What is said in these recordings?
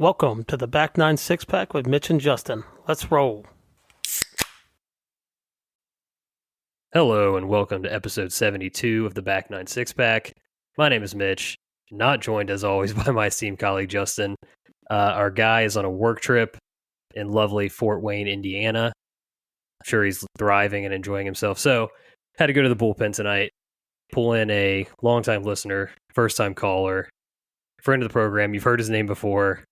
Welcome to the Back 9 Six-Pack with Mitch and Justin. Let's roll. Hello and welcome to episode 72 of the Back 9 Six-Pack. My name is Mitch, not joined as always by my esteemed colleague Justin. Our guy is on a work trip in lovely Fort Wayne, Indiana. I'm sure he's thriving and enjoying himself. So, had to go to the Bullpen tonight, pull in a longtime listener, first-time caller, friend of the program. You've heard his name before.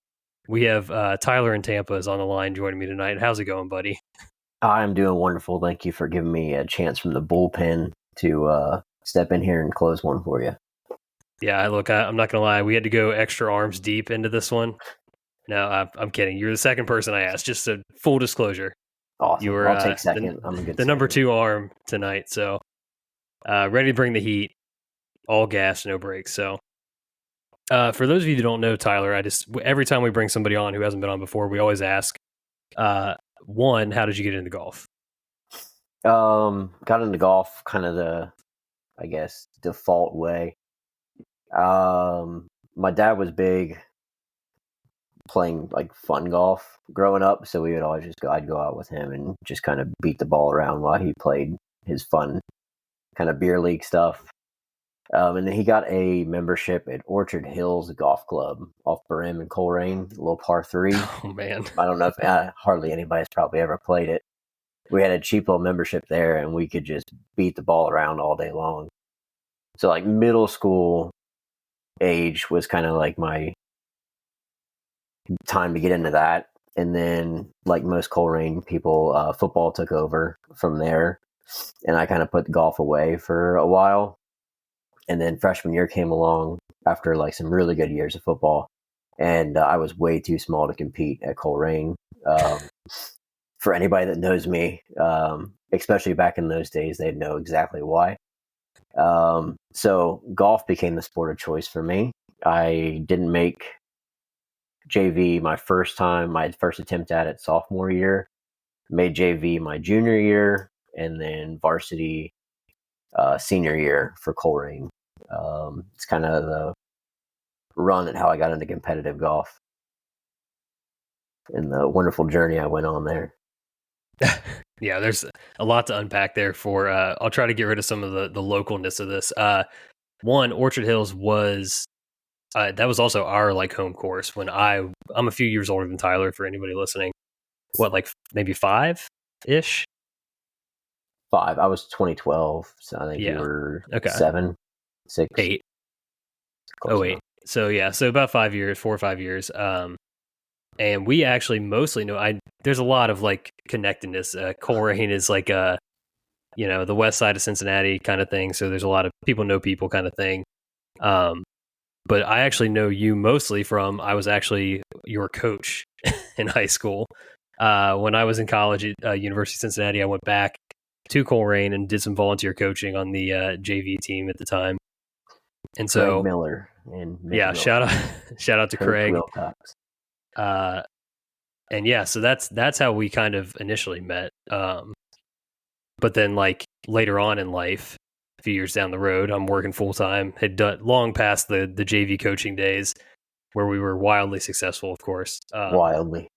We have Tyler in Tampa is on the line joining me tonight. How's it going, buddy? I'm doing wonderful. Thank you for giving me a chance from the Bullpen to step in here and close one for you. Yeah, look, I'm not going to lie. We had to go extra arms deep into this one. No, I'm kidding. You're the second person I asked, just a full disclosure. Awesome. You were, I'll take second. I'm a good the number second. 2 arm tonight. So, ready to bring the heat. All gas, no brakes. So, for those of you who don't know Tyler, every time we bring somebody on who hasn't been on before, we always ask, one, how did you get into golf? Got into golf kind of the, I guess, default way. My dad was big playing like fun golf growing up, so we would always I'd go out with him and just kind of beat the ball around while he played his fun kind of beer league stuff. And then he got a membership at Orchard Hills Golf Club off Brim and Coleraine, a little par 3. Oh, man. I don't know if hardly anybody's probably ever played it. We had a cheap little membership there, and we could just beat the ball around all day long. So, like, middle school age was kind of like my time to get into that. And then, like most Coleraine people, football took over from there, and I kind of put golf away for a while. And then freshman year came along after like some really good years of football, and I was way too small to compete at Coleraine. For anybody that knows me, especially back in those days, they'd know exactly why. So golf became the sport of choice for me. I didn't make JV my first attempt at it sophomore year, made JV my junior year, and then varsity senior year for Coleraine. It's kind of the run at how I got into competitive golf and the wonderful journey I went on there. Yeah, there's a lot to unpack there for, I'll try to get rid of some of the localness of this. One, Orchard Hills was, that was also our like home course when I'm a few years older than Tyler for anybody listening. What, like maybe 5-ish? 5. I was 2012, so I think you were 7, 6, 8. Oh, 8. So yeah, so about 4 or 5 years. And we actually mostly know, there's a lot of like connectedness. Coleraine is like the west side of Cincinnati kind of thing. So there's a lot of people know people kind of thing. But I actually know you mostly from, I was actually your coach in high school. When I was in college at University of Cincinnati, I went back to Coleraine and did some volunteer coaching on the JV team at the time. And so Craig Miller and Mitch shout out to Craig Wilcox. And yeah, so that's how we kind of initially met. But then like later on in life, a few years down the road, I'm working full time. Had done long past the JV coaching days where we were wildly successful, of course. Wildly.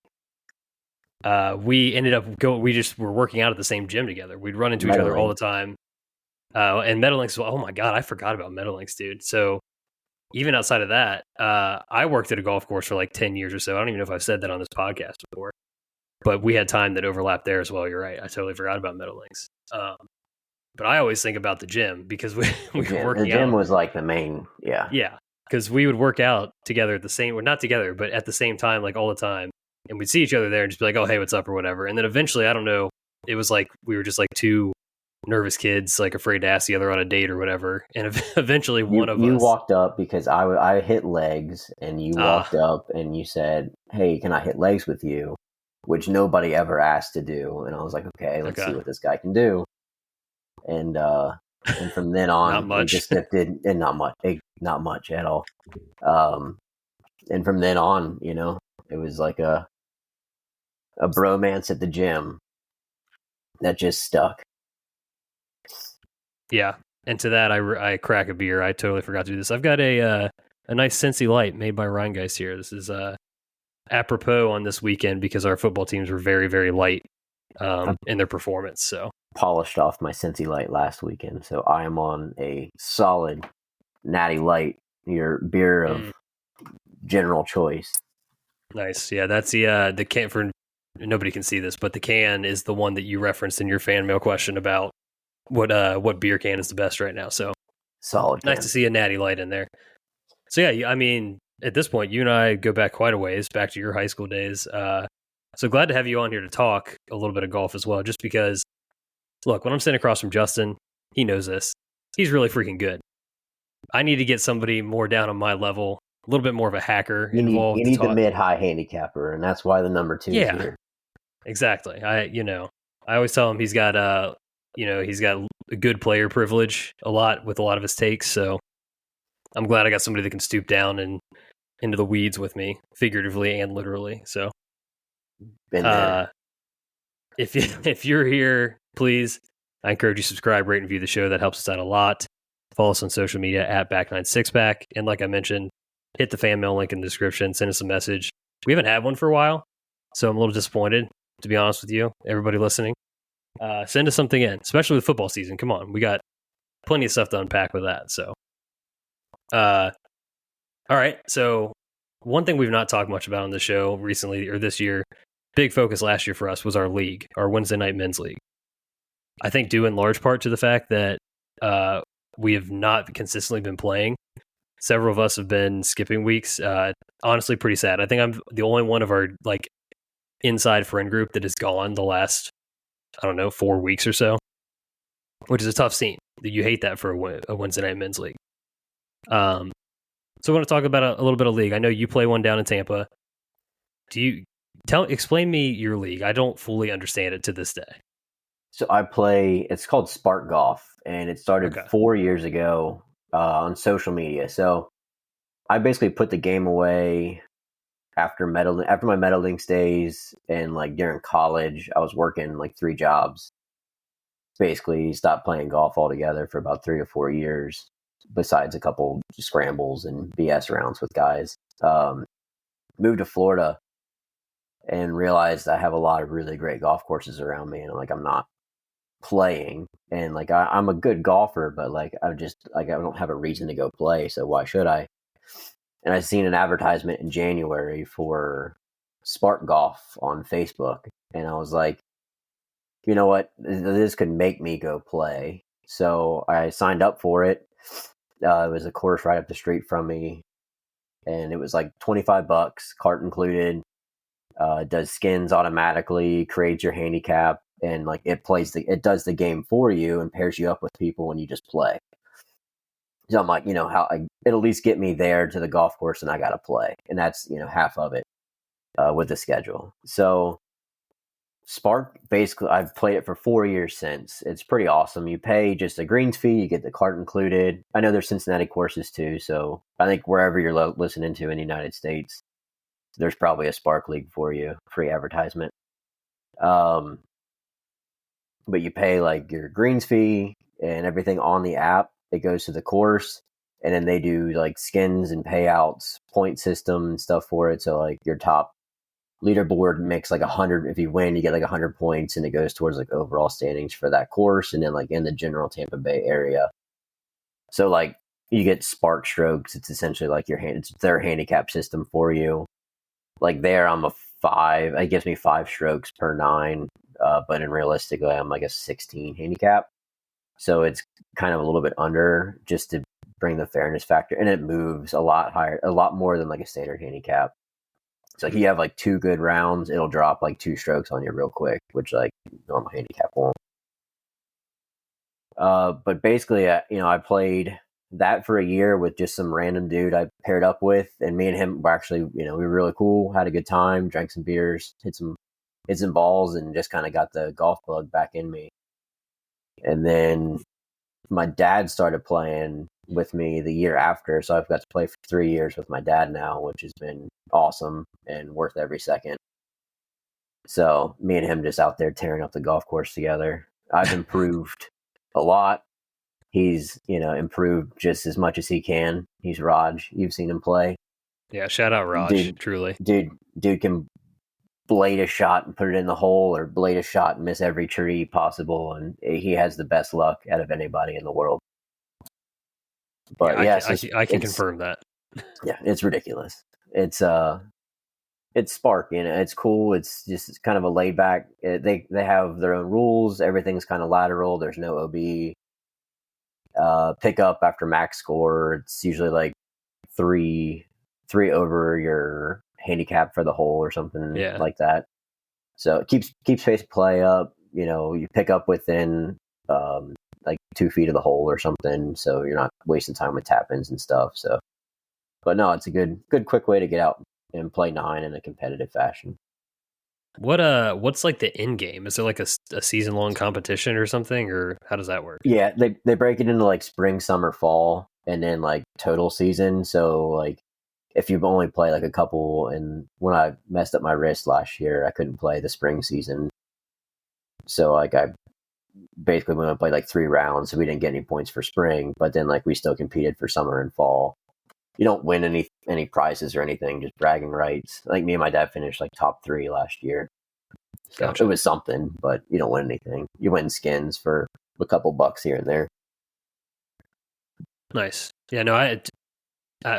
We ended up we just were working out at the same gym together. We'd run into each other all the time. And Metalinks, oh my God, I forgot about Metalinks, dude. So even outside of that, I worked at a golf course for like 10 years or so. I don't even know if I've said that on this podcast before, but we had time that overlapped there as well. You're right. I totally forgot about Metalinks. But I always think about the gym because we were working out. The gym was like the main, yeah. Yeah, because we would work out together at the same, well, not together, but at the same time, like all the time. And we'd see each other there and just be like, oh, hey, what's up or whatever. And then eventually, I don't know, it was like we were just like two nervous kids, like afraid to ask the other on a date or whatever. And eventually you walked up because I hit legs, and you walked up and you said, hey, can I hit legs with you? Which nobody ever asked to do. And I was like, okay, let's see what this guy can do. And from then on, we just dipped in, and not much at all. And from then on, it was like a bromance at the gym that just stuck. Yeah, and to that, I crack a beer. I totally forgot to do this. I've got a nice Cincy Light made by Rheingeist here. This is apropos on this weekend because our football teams were very, very light in their performance. So polished off my Cincy Light last weekend, so I am on a solid Natty Light, your beer of general choice. Nice. Yeah, that's the can. For nobody can see this, but the can is the one that you referenced in your fan mail question about what beer can is the best right now. So solid. Nice to see a Natty Light in there. So yeah, I mean, at this point, you and I go back quite a ways, back to your high school days. So glad to have you on here to talk a little bit of golf as well, just because, look, when I'm sitting across from Justin, he knows this. He's really freaking good. I need to get somebody more down on my level, a little bit more of a hacker involved. You need the mid-high handicapper, and that's why the number 2 is here. Exactly. I always tell him he's got a good player privilege with a lot of his takes. So I'm glad I got somebody that can stoop down and into the weeds with me, figuratively and literally. So, if you're here, please, I encourage you to subscribe, rate, and review the show. That helps us out a lot. Follow us on social media at Back96Pack. And like I mentioned, hit the fan mail link in the description. Send us a message. We haven't had one for a while, so I'm a little disappointed, to be honest with you, everybody listening. Send us something in, especially with football season. Come on, we got plenty of stuff to unpack with that. So, all right. So one thing we've not talked much about on the show recently or this year, big focus last year for us was our league, our Wednesday night men's league. I think due in large part to the fact that we have not consistently been playing. Several of us have been skipping weeks. Honestly, pretty sad. I think I'm the only one of our inside friend group that has gone the last, 4 weeks or so, which is a tough scene. You hate that for a Wednesday night men's league. So I want to talk about a little bit of league. I know you play one down in Tampa. Explain me your league? I don't fully understand it to this day. So I play, it's called Spark Golf, and it started 4 years ago on social media. So I basically put the game away after my meddling days, and during college, I was working 3 jobs. Basically stopped playing golf altogether for about 3 to 4 years, besides a couple scrambles and BS rounds with guys. Moved to Florida and realized I have a lot of really great golf courses around me, and I'm not playing, and I'm a good golfer, but I don't have a reason to go play, so why should I? And I seen an advertisement in January for Spark Golf on Facebook, and I was like, you know what, this could make me go play. So I signed up for it. It was a course right up the street from me, and it was $25, cart included. Does skins automatically, creates your handicap, and it does the game for you and pairs you up with people when you just play. So I'm like, it'll at least get me there to the golf course, and I got to play, and that's half of it with the schedule. So Spark, basically, I've played it for 4 years since. It's pretty awesome. You pay just a greens fee, you get the cart included. I know there's Cincinnati courses too, so I think wherever you're listening to in the United States, there's probably a Spark League for you, free advertisement. But you pay your greens fee and everything on the app. It goes to the course, and then they do skins and payouts, point system and stuff for it. So your top leaderboard makes 100. If you win, you get 100 points, and it goes towards overall standings for that course, and then in the general Tampa Bay area. So you get Spark strokes. It's essentially it's their handicap system for you. There, I'm a 5. It gives me 5 strokes per 9, but in realistically, I'm a 16 handicap. So it's kind of a little bit under, just to bring the fairness factor, and it moves a lot higher, a lot more than a standard handicap. So you have 2 good rounds, it'll drop 2 strokes on you real quick, which normal handicap won't. But basically, I played that for a year with just some random dude I paired up with, and me and him were actually, we were really cool, had a good time, drank some beers, hit some balls, and just kind of got the golf bug back in me. And then my dad started playing with me the year after, so I've got to play for 3 years with my dad now, which has been awesome and worth every second. So me and him just out there tearing up the golf course together. I've improved a lot. He's, improved just as much as he can. He's Raj. You've seen him play. Yeah, shout out Raj, truly. Dude can blade a shot and put it in the hole, or blade a shot and miss every tree possible, and he has the best luck out of anybody in the world. But I can confirm that. Yeah, it's ridiculous. It's Spark, it's cool. It's just kind of a laid back. They have their own rules. Everything's kind of lateral. There's no OB. Pick up after max score. It's usually like three over your handicap for the hole or something like that. So it keeps pace of play up. You pick up within like 2 feet of the hole or something, so you're not wasting time with tap-ins and stuff. So, but no, it's a good quick way to get out and play 9 in a competitive fashion. What's like the end game? Is there like a season long competition or something, or how does that work? Yeah, they break it into like spring, summer, fall, and then like total season. So like if you only play like a couple, and when I messed up my wrist last year, I couldn't play the spring season. So like I basically went and played like 3 rounds, so we didn't get any points for spring, but then like we still competed for summer and fall. You don't win any prizes or anything, just bragging rights. Like me and my dad finished like top 3 last year. So It was something, but you don't win anything. You win skins for a couple bucks here and there. Nice. Yeah, no,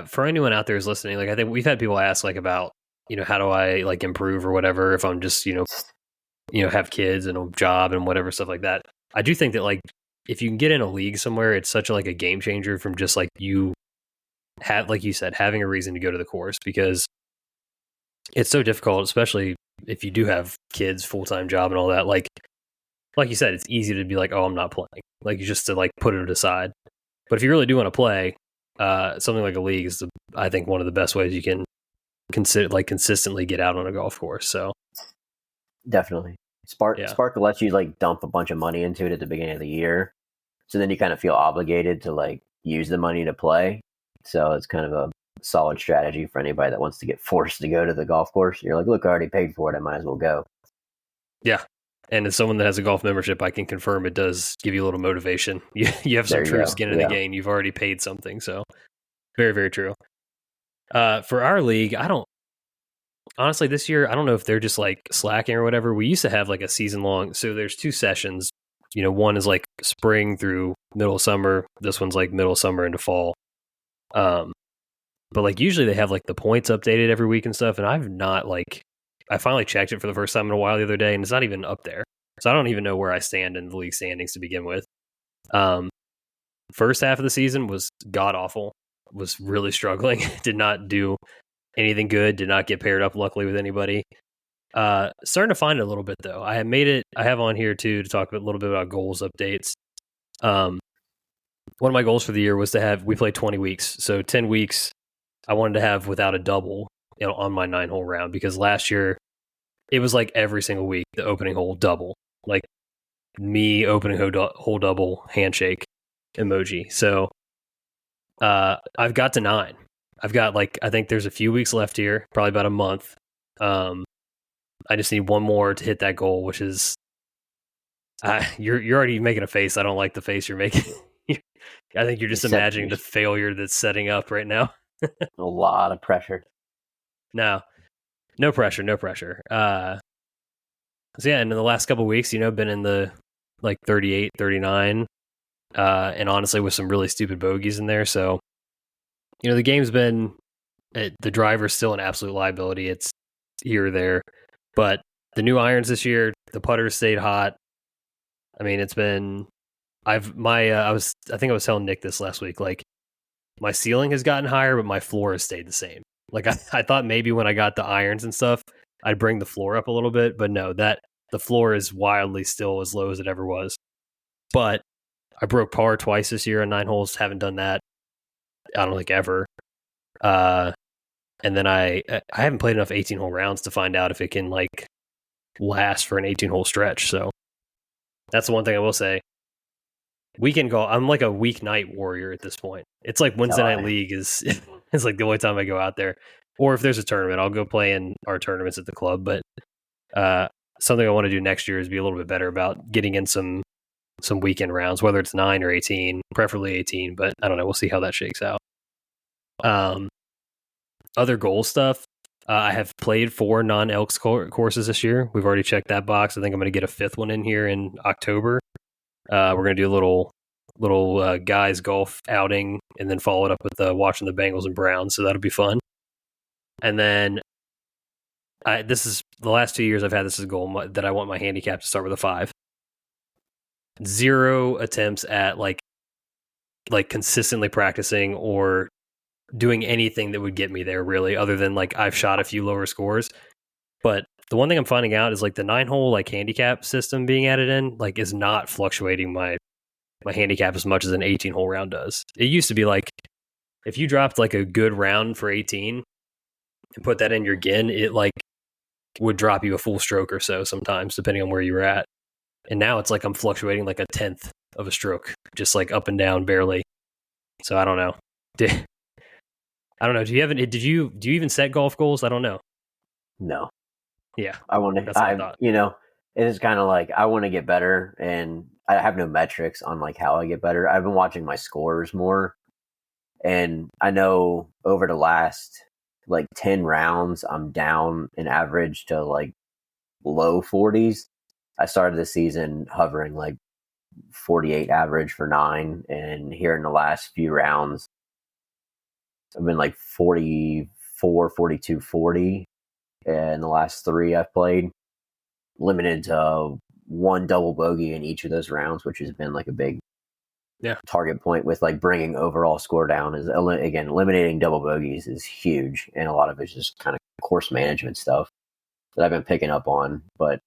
for anyone out there who's listening, like I think we've had people ask like about, how do I like improve or whatever if I'm just, have kids and a job and whatever stuff like that. I do think that like if you can get in a league somewhere, it's such like a game changer from just like you have, like you said, having a reason to go to the course, because it's so difficult, especially if you do have kids, full-time job and all that. Like you said, it's easy to be like, oh, I'm not playing. Like you just to like put it aside. But if you really do want to play, something like a league is, I think, one of the best ways you can consistently get out on a golf course. So definitely, Spark will let you like dump a bunch of money into it at the beginning of the year, so then you kind of feel obligated to like use the money to play. So it's kind of a solid strategy for anybody that wants to get forced to go to the golf course. You're like, look, I already paid for it. I might as well go. Yeah. And as someone that has a golf membership, I can confirm it does give you a little motivation. You have some true skin in the game. You've already paid something. So very, very true. For our league, honestly, this year, I don't know if they're just like slacking or whatever. We used to have like a season long. So there's 2 sessions. One is like spring through middle of summer. This one's like middle of summer into fall. But like usually they have like the points updated every week and stuff. And I finally checked it for the first time in a while the other day, and it's not even up there. So I don't even know where I stand in the league standings to begin with. First half of the season was god awful. Was really struggling. Did not do anything good. Did not get paired up, luckily, with anybody. Starting to find it a little bit though. I have on here too to talk a little bit about goals updates. One of my goals for the year was we played 20 weeks. So 10 weeks I wanted to have without a double, on my 9-hole round, because last year it was like every single week, the opening hole double, like me opening hole double handshake emoji. So, I've got to 9. I've got I think there's a few weeks left here, probably about a month. I just need one more to hit that goal, which is, you're already making a face. I don't like the face you're making. I think you're just imagining the failure that's setting up right now. A lot of pressure. No pressure. So yeah, and in the last couple of weeks, been in the like 38, 39, and honestly with some really stupid bogeys in there. So, the game's been, the driver's still an absolute liability. It's here or there, but the new irons this year, the putters stayed hot. I mean, it's been, I think I was telling Nick this last week, like my ceiling has gotten higher, but my floor has stayed the same. Like I thought maybe when I got the irons and stuff, I'd bring the floor up a little bit, but no, the floor is wildly still as low as it ever was. But I broke par twice this year on 9 holes. Haven't done that, I don't think, ever. And then I haven't played enough 18-hole rounds to find out if it can like last for an 18-hole stretch. So that's the one thing I will say. Weekend golf, I'm like a weeknight warrior at this point. It's like Wednesday night league is like the only time I go out there. Or if there's a tournament, I'll go play in our tournaments at the club. But something I want to do next year is be a little bit better about getting in some weekend rounds, whether it's 9 or 18, preferably 18. But I don't know. We'll see how that shakes out. other goal stuff, I have played 4 non-Elks courses this year. We've already checked that box. I think I'm going to get a 5th one in here in October. We're going to do a little guys golf outing and then follow it up with watching the Bengals and Browns. So that'll be fun. And then this is the last 2 years I've had this as a goal that I want my handicap to start with a 5. 0 attempts at like consistently practicing or doing anything that would get me there, really, other than like I've shot a few lower scores. But the one thing I'm finding out is like the 9-hole like handicap system being added in like is not fluctuating my handicap as much as an 18-hole round does. It used to be like if you dropped like a good round for 18 and put that in your GIN, it like would drop you a full stroke or so sometimes, depending on where you were at. And now it's like I'm fluctuating like a 10th of a stroke, just like up and down barely. So I don't know. I don't know. Do you even set golf goals? I don't know. No. Yeah. I want to, it is kind of like, I want to get better, and I have no metrics on like how I get better. I've been watching my scores more, and I know over the last like 10 rounds, I'm down in average to like low 40s. I started the season hovering like 48 average for 9, and here in the last few rounds, I've been like 44, 42, 40 in the last 3 I've played, limited to 1 double bogey in each of those rounds, which has been like a big target point with like bringing overall score down. Is again, eliminating double bogeys is huge, and a lot of it's just kind of course management stuff that I've been picking up on. But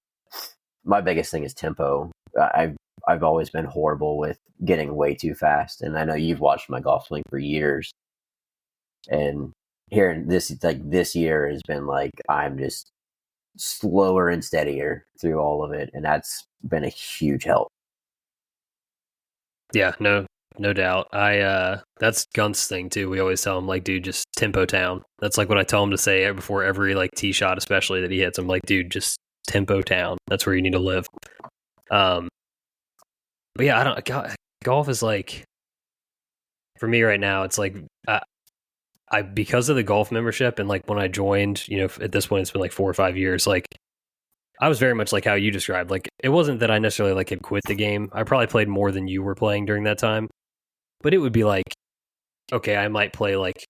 my biggest thing is tempo. I've always been horrible with getting way too fast, and I know you've watched my golf swing for years. And here this year has been like I'm just slower and steadier through all of it, and that's been a huge help. Yeah, no doubt. That's Guenth's thing too. We always tell him like, dude, just tempo town. That's like what I tell him to say before every like tee shot, especially that he hits. I'm like, dude, just tempo town. That's where you need to live. But yeah, golf is like, for me right now, it's like I because of the golf membership and like when I joined, at this point it's been like 4 or 5 years, like I was very much like how you described. Like it wasn't that I necessarily like had quit the game. I probably played more than you were playing during that time, but it would be like, okay, I might play like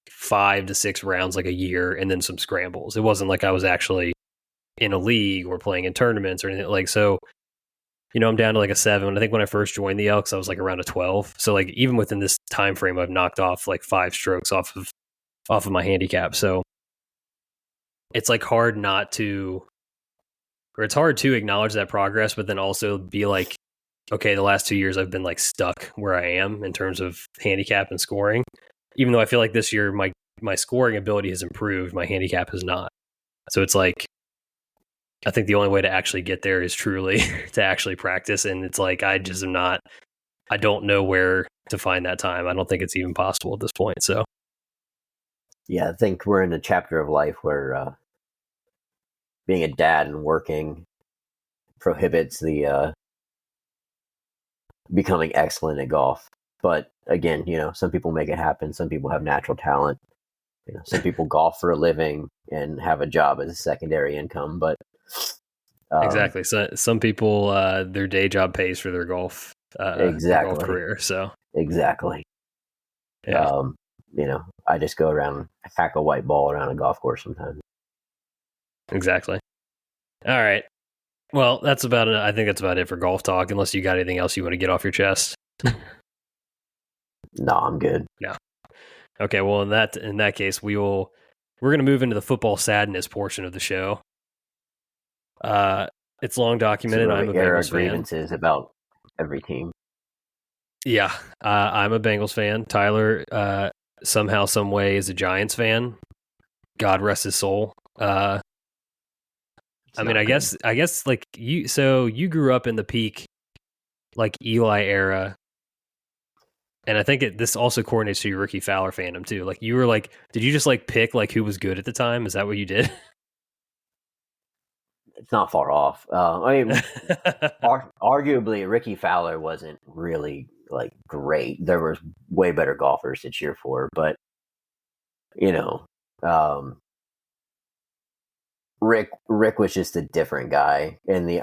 5 to 6 rounds like a year and then some scrambles. It wasn't like I was actually in a league or playing in tournaments or anything like so. I'm down to like a 7. I think when I first joined the Elks, I was like around a 12. So like even within this time frame, I've knocked off like 5 strokes off of my handicap. So it's like hard to acknowledge that progress, but then also be like, okay, the last 2 years I've been like stuck where I am in terms of handicap and scoring. Even though I feel like this year my scoring ability has improved, my handicap has not. So it's like, I think the only way to actually get there is truly to actually practice. And it's like, I don't know where to find that time. I don't think it's even possible at this point. So, yeah, I think we're in a chapter of life where being a dad and working prohibits the becoming excellent at golf. But again, some people make it happen. Some people have natural talent. Some people golf for a living and have a job as a secondary income. But exactly. So some people, their day job pays for their golf, their golf career. So exactly. Yeah. I just go around and hack a white ball around a golf course sometimes. Exactly. All right. Well, that's about it. I think that's about it for golf talk, unless you got anything else you want to get off your chest. No, I'm good. No. Okay. Well, in that case, we're going to move into the football sadness portion of the show. It's long documented. I'm a Bengals fan. Grievances about every team. Yeah. I'm a Bengals fan. Tyler, somehow, some way, is a Giants fan. God rest his soul. I guess like you grew up in the peak, like Eli era. And I think this also coordinates to your Ricky Fowler fandom too. Like you were like, did you just like pick like who was good at the time? Is that what you did? It's not far off. Arguably Ricky Fowler wasn't really like great. There was way better golfers to cheer for, but Rick was just a different guy and the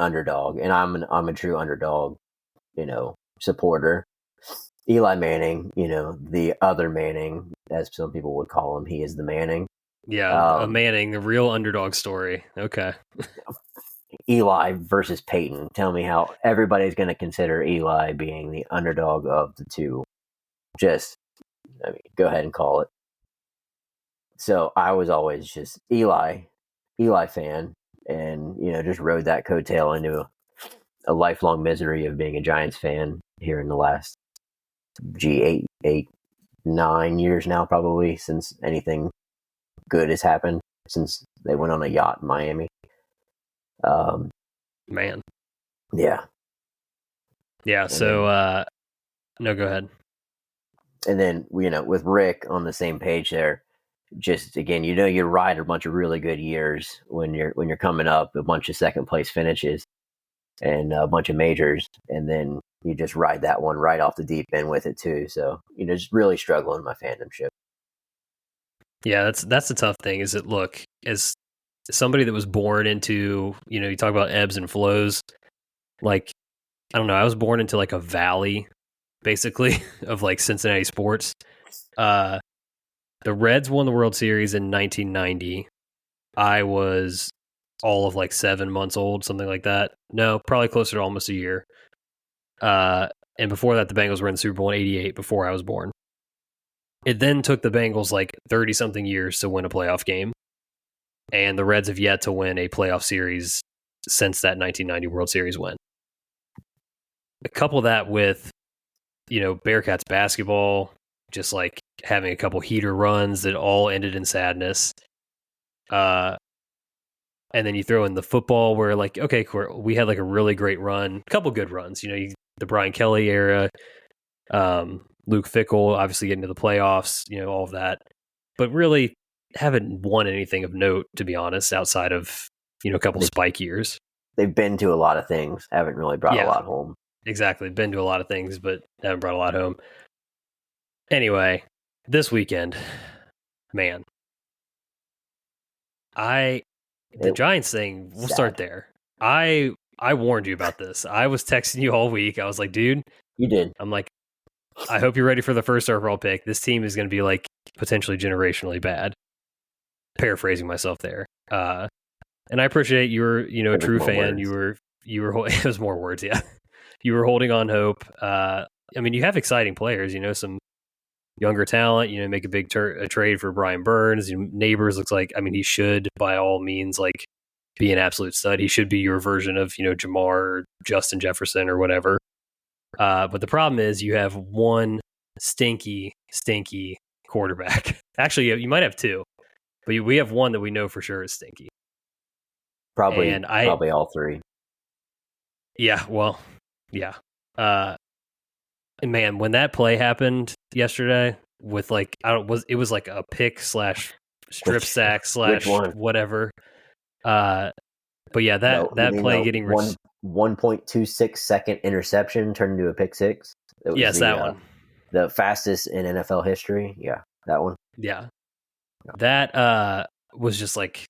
underdog, and I'm a true underdog, supporter. Eli Manning, the other Manning, as some people would call him, he is the Manning. Yeah, a Manning, a real underdog story. Okay. Eli versus Peyton. Tell me how everybody's going to consider Eli being the underdog of the two. Go ahead and call it. So I was always just Eli fan, and just rode that coattail into a lifelong misery of being a Giants fan here in the last 9 years now, probably, since anything good has happened since they went on a yacht in Miami. Man. Yeah. So no, go ahead. And then with Rick on the same page there, just again, you ride a bunch of really good years when you're coming up, a bunch of second place finishes and a bunch of majors, and then you just ride that one right off the deep end with it too. So just really struggling in my fandomship. Yeah, that's the tough thing. Is that, look, as somebody that was born into, you talk about ebbs and flows. Like, I don't know, I was born into like a valley, basically, of like Cincinnati sports. The Reds won the World Series in 1990. I was all of like 7 months old, something like that. No, probably closer to almost a year. And before that, the Bengals were in the Super Bowl in 88 before I was born. It then took the Bengals like 30-something years to win a playoff game. And the Reds have yet to win a playoff series since that 1990 World Series win. A couple of that with, Bearcats basketball, just like having a couple heater runs that all ended in sadness. And then you throw in the football where, like, okay, we had like a really great run, a couple good runs, the Brian Kelly era, Luke Fickell obviously getting to the playoffs, all of that, but really haven't won anything of note, to be honest, outside of, a couple spike years. They've been to a lot of things, haven't really brought a lot home. Exactly. Been to a lot of things, but haven't brought a lot home. Anyway, this weekend, man, the Giants thing, we'll start there. I warned you about this. I was texting you all week. I was like, dude. You did. I'm like, I hope you're ready for the first overall pick. This team is going to be like potentially generationally bad. Paraphrasing myself there. And I appreciate you were, a true fan. Words. You were, it was more words. Yeah. You were holding on hope. I mean, you have exciting players, some younger talent, make a big trade for Brian Burns. Neighbors looks like, he should by all means, like, be an absolute stud. He should be your version of, Jamar or Justin Jefferson or whatever. But the problem is you have one stinky quarterback. Actually, you might have two, but we have one that we know for sure is stinky. Probably all three. Yeah, well, yeah. And man, when that play happened yesterday with like, it was like a pick / strip sack / whatever. But yeah, that play getting 1.26 second interception turned into a pick six. Yes, that one. The fastest in NFL history. Yeah, that one. Yeah. That was just like,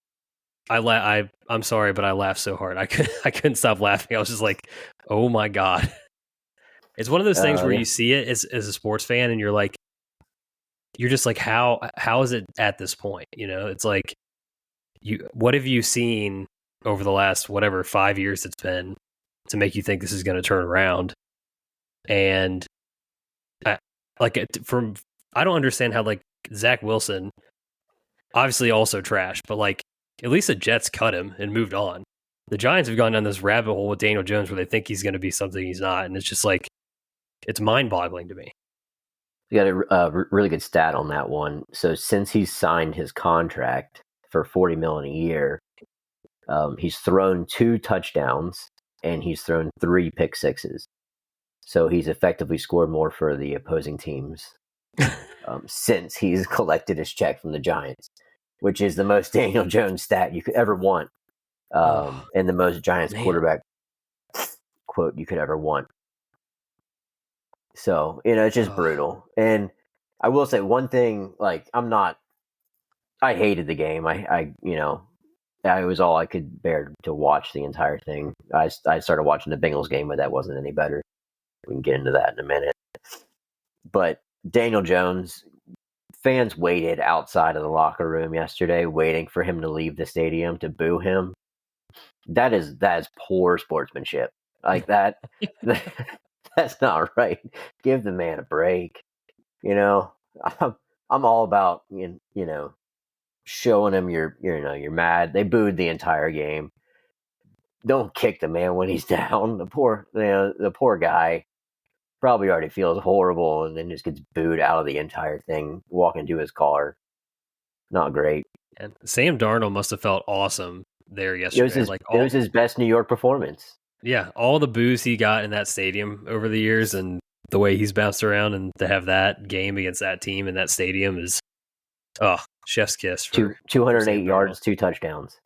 I'm sorry, but I laughed so hard. I couldn't stop laughing. I was just like, oh my God. It's one of those things where you see it as a sports fan and you're just like, how is it at this point? It's like, what have you seen over the last, 5 years it's been to make you think this is going to turn around? And I don't understand how, like, Zach Wilson, obviously also trash, but like, at least the Jets cut him and moved on. The Giants have gone down this rabbit hole with Daniel Jones where they think he's going to be something he's not. And it's just like, it's mind-boggling to me. You got a really good stat on that one. So since he's signed his contract for $40 million a year, he's thrown 2 touchdowns and he's thrown 3 pick sixes. So he's effectively scored more for the opposing teams since he's collected his check from the Giants, which is the most Daniel Jones stat you could ever want, and the most Giants quarterback quote you could ever want. So, it's just brutal. And I will say one thing, like, I'm not I hated the game. It was all I could bear to watch the entire thing. I started watching the Bengals game, but that wasn't any better. We can get into that in a minute. But Daniel Jones, fans waited outside of the locker room yesterday, waiting for him to leave the stadium to boo him. That is poor sportsmanship. Like that, that's not right. Give the man a break. I'm all about showing him you're mad. They booed the entire game. Don't kick the man when he's down. The poor guy probably already feels horrible and then just gets booed out of the entire thing, walking to his car. Not great. And Sam Darnold must have felt awesome there yesterday. It was his best New York performance. Yeah, all the boos he got in that stadium over the years and the way he's bounced around, and to have that game against that team in that stadium is, chef's kiss. For 208 yards, 2 touchdowns.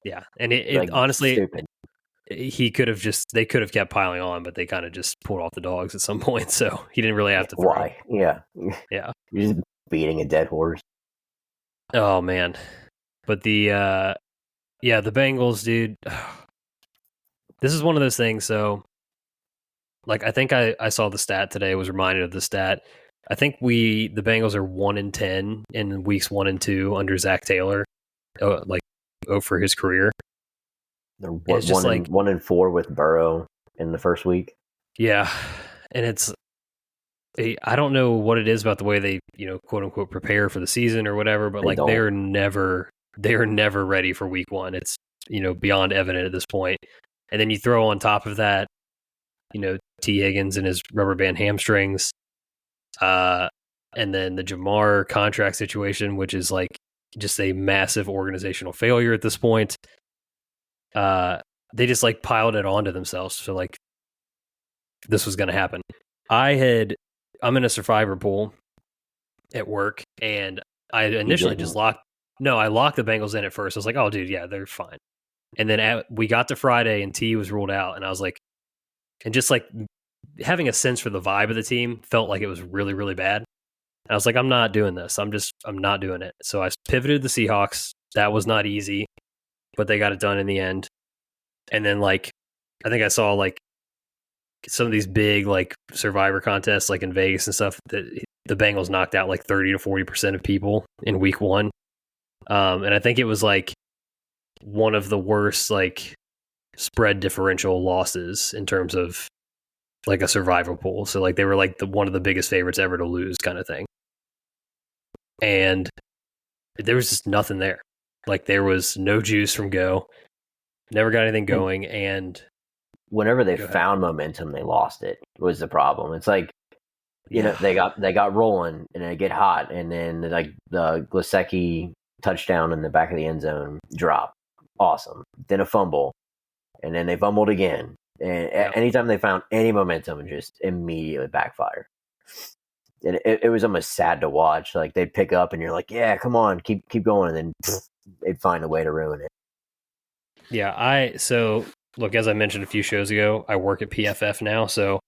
Yeah, and it honestly, stupid. They could have kept piling on, but they kind of just pulled off the dogs at some point, so he didn't really have to throw. Why? Yeah. Yeah. You're just beating a dead horse. Oh, man. But the Bengals, dude, this is one of those things, so, I think I saw the stat today, was reminded of the stat. I think the Bengals are 1-10 in weeks 1 and 2 under Zach Taylor, for his career. They're 1-4 with Burrow in the first week. Yeah, and I don't know what it is about the way they, quote unquote, prepare for the season or whatever, but they're never ready for week 1. It's, beyond evident at this point. And then you throw on top of that, T. Higgins and his rubber band hamstrings, and then the Jamar contract situation, which is just a massive organizational failure at this point. They just piled it onto themselves. So this was going to happen. I'm in a survivor pool at work, and I initially just locked the Bengals in at first. I was like, oh dude, yeah, they're fine. And then we got to Friday and T was ruled out, and I was like, and just having a sense for the vibe of the team felt like it was really, really bad. And I was like, I'm not doing this. I'm not doing it. So I pivoted the Seahawks. That was not easy, but they got it done in the end. And then I think I saw some of these big survivor contests in Vegas and stuff that the Bengals knocked out 30 to 40% of people in week 1. And I think it was one of the worst spread differential losses in terms of a survival pool. So they were one of the biggest favorites ever to lose kind of thing. And there was just nothing there. There was no juice from go. Never got anything going, and whenever they found momentum, they lost it. Was the problem? It's they got rolling and they get hot, and then the Glasecki touchdown in the back of the end zone drop, awesome. Then a fumble, and then they fumbled again. And anytime they found any momentum, it just immediately backfire. And it was almost sad to watch. They'd pick up, and you're like, yeah, come on, keep going, and then they'd find a way to ruin it. Yeah, look, as I mentioned a few shows ago, I work at PFF now, so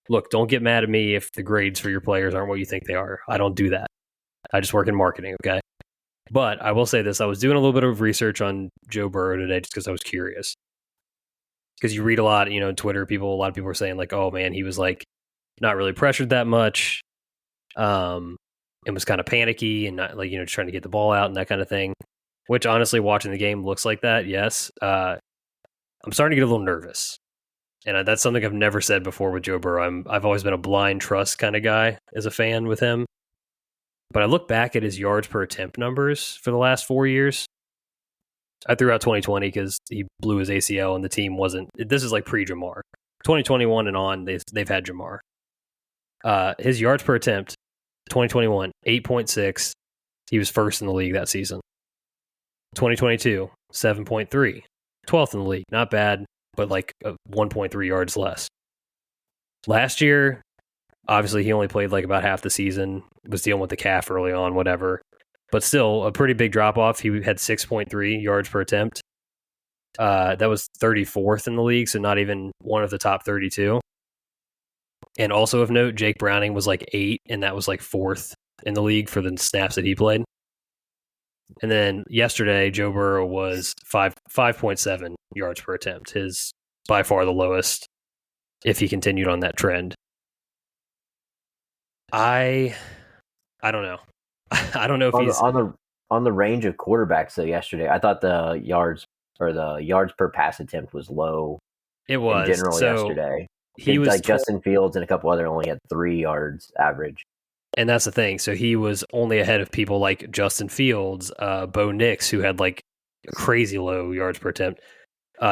look, don't get mad at me if the grades for your players aren't what you think they are. I don't do that. I just work in marketing, okay? But I will say this, I was doing a little bit of research on Joe Burrow today just because I was curious. Because you read a lot, on Twitter, a lot of people are saying oh man, he was not really pressured that much, and was kind of panicky and not trying to get the ball out and that kind of thing. Which honestly, watching the game looks like that. Yes, I'm starting to get a little nervous, and that's something I've never said before with Joe Burrow. I've always been a blind trust kind of guy as a fan with him. But I look back at his yards per attempt numbers for the last 4 years. I threw out 2020 because he blew his ACL and the team wasn't. This is pre-Jamar. 2021 and on, they've had Jamar. His yards per attempt, 2021, 8.6. He was first in the league that season. 2022, 7.3. 12th in the league. Not bad, but 1.3 yards less. Last year, obviously he only played about half the season, was dealing with the calf early on, whatever. But still, a pretty big drop-off. He had 6.3 yards per attempt. That was 34th in the league, so not even one of the top 32. And also of note, Jake Browning was 8, and that was 4th in the league for the snaps that he played. And then yesterday, Joe Burrow was 5.7 yards per attempt. His by far the lowest if he continued on that trend. I don't know. I don't know if he's on the range of quarterbacks. So yesterday, I thought the yards per pass attempt was low. It was in general yesterday. He was like Justin Fields and a couple other only had 3 yards average. And that's the thing. So he was only ahead of people like Justin Fields, Bo Nix, who had like crazy low yards per attempt.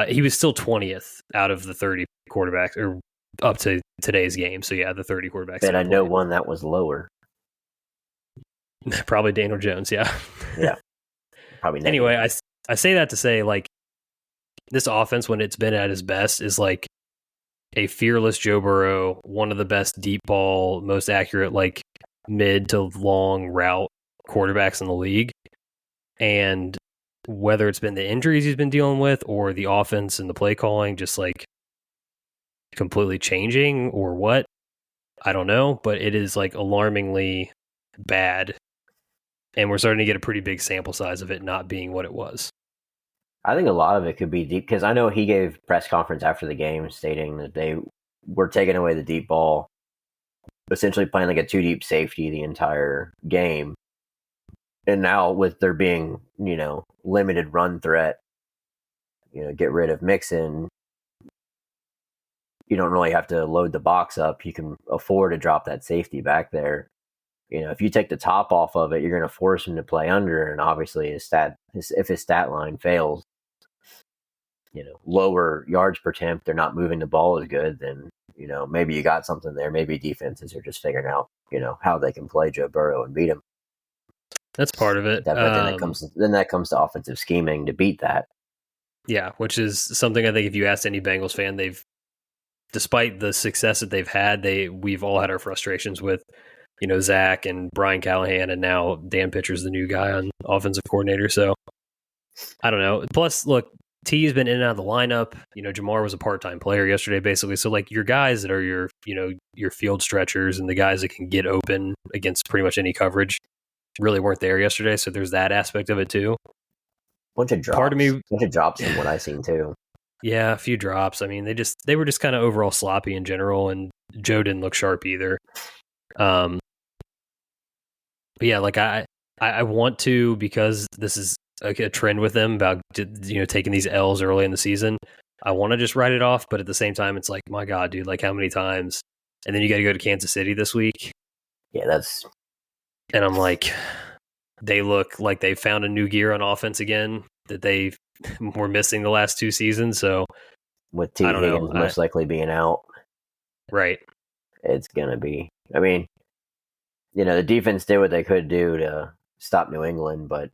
He was still 20th out of the 30 quarterbacks, or up to today's game. So yeah, the 30 quarterbacks. And I know one that was lower. Probably Daniel Jones. Yeah. Yeah. Probably. Anyway, I say that to say, like, this offense, when it's been at its best, is like a fearless Joe Burrow, one of the best deep ball, most accurate, like mid to long route quarterbacks in the league. And whether it's been the injuries he's been dealing with or the offense and the play calling just like completely changing or what, I don't know, but it is like alarmingly bad. And we're starting to get a pretty big sample size of it not being what it was. I think a lot of it could be deep, because I know he gave press conference after the game stating that they were taking away the deep ball, essentially playing like a 2 deep safety the entire game. And now with there being, limited run threat, get rid of Mixon, you don't really have to load the box up. You can afford to drop that safety back there. If you take the top off of it, you're going to force him to play under, and obviously if his stat line fails, lower yards per attempt, they're not moving the ball as good, then, maybe you got something there. Maybe defenses are just figuring out, how they can play Joe Burrow and beat him. That's part of it. But then that comes to offensive scheming to beat that. Yeah, which is something I think if you ask any Bengals fan, despite the success that they've had, we've all had our frustrations with, Zach and Brian Callahan, and now Dan Pitcher's the new guy on offensive coordinator. So I don't know. Plus, look, T's been in and out of the lineup. Jamar was a part-time player yesterday, basically. So like your guys that are your field stretchers and the guys that can get open against pretty much any coverage really weren't there yesterday. So there's that aspect of it too. Bunch of drops from what I've seen too. Yeah, a few drops. I mean, they were just kind of overall sloppy in general, and Joe didn't look sharp either. But yeah, like I want to, because this is like a trend with them about taking these L's early in the season. I want to just write it off, but at the same time, it's like, my God, dude, like how many times? And then you got to go to Kansas City this week. Yeah, and I'm like, they look like they found a new gear on offense again that they were missing the last 2 seasons. So with T. Higgins most likely being out, right? It's gonna be. I mean, the defense did what they could do to stop New England, but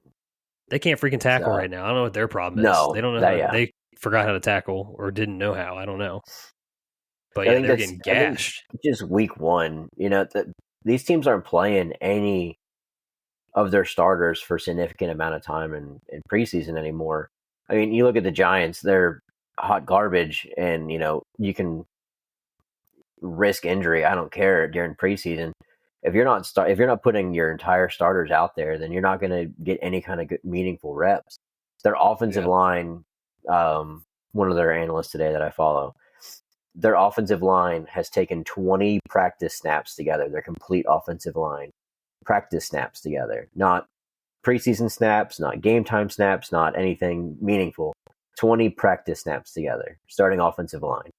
they can't freaking tackle right now. I don't know what their problem is. No, they don't know. They forgot how to tackle or didn't know how. I don't know. But yeah, they're getting gashed. Just week 1, these teams aren't playing any of their starters for a significant amount of time in preseason anymore. I mean, you look at the Giants; they're hot garbage, and you can risk injury. I don't care during preseason. If you're not putting your entire starters out there, then you're not going to get any kind of good, meaningful reps. Their offensive line, one of their analysts today that I follow, their offensive line has taken 20 practice snaps together. Their complete offensive line, practice snaps together, not preseason snaps, not game time snaps, not anything meaningful. 20 practice snaps together, starting offensive line.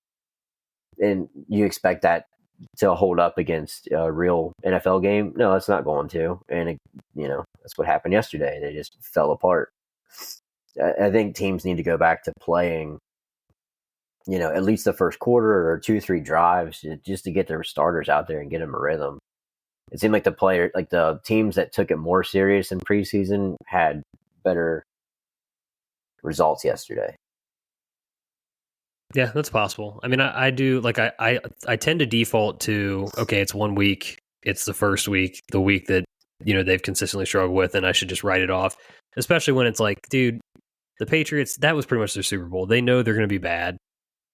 And you expect that to hold up against a real NFL game? No, it's not going to. And, that's what happened yesterday. They just fell apart. I think teams need to go back to playing, at least the first quarter or 2-3 drives just to get their starters out there and get them a rhythm. It seemed like the teams that took it more serious in preseason had better results yesterday. Yeah, that's possible. I mean, I do, like, I tend to default to, okay, it's 1 week. It's the first week, the week that, they've consistently struggled with, and I should just write it off. Especially when it's like, dude, the Patriots, that was pretty much their Super Bowl. They know they're going to be bad.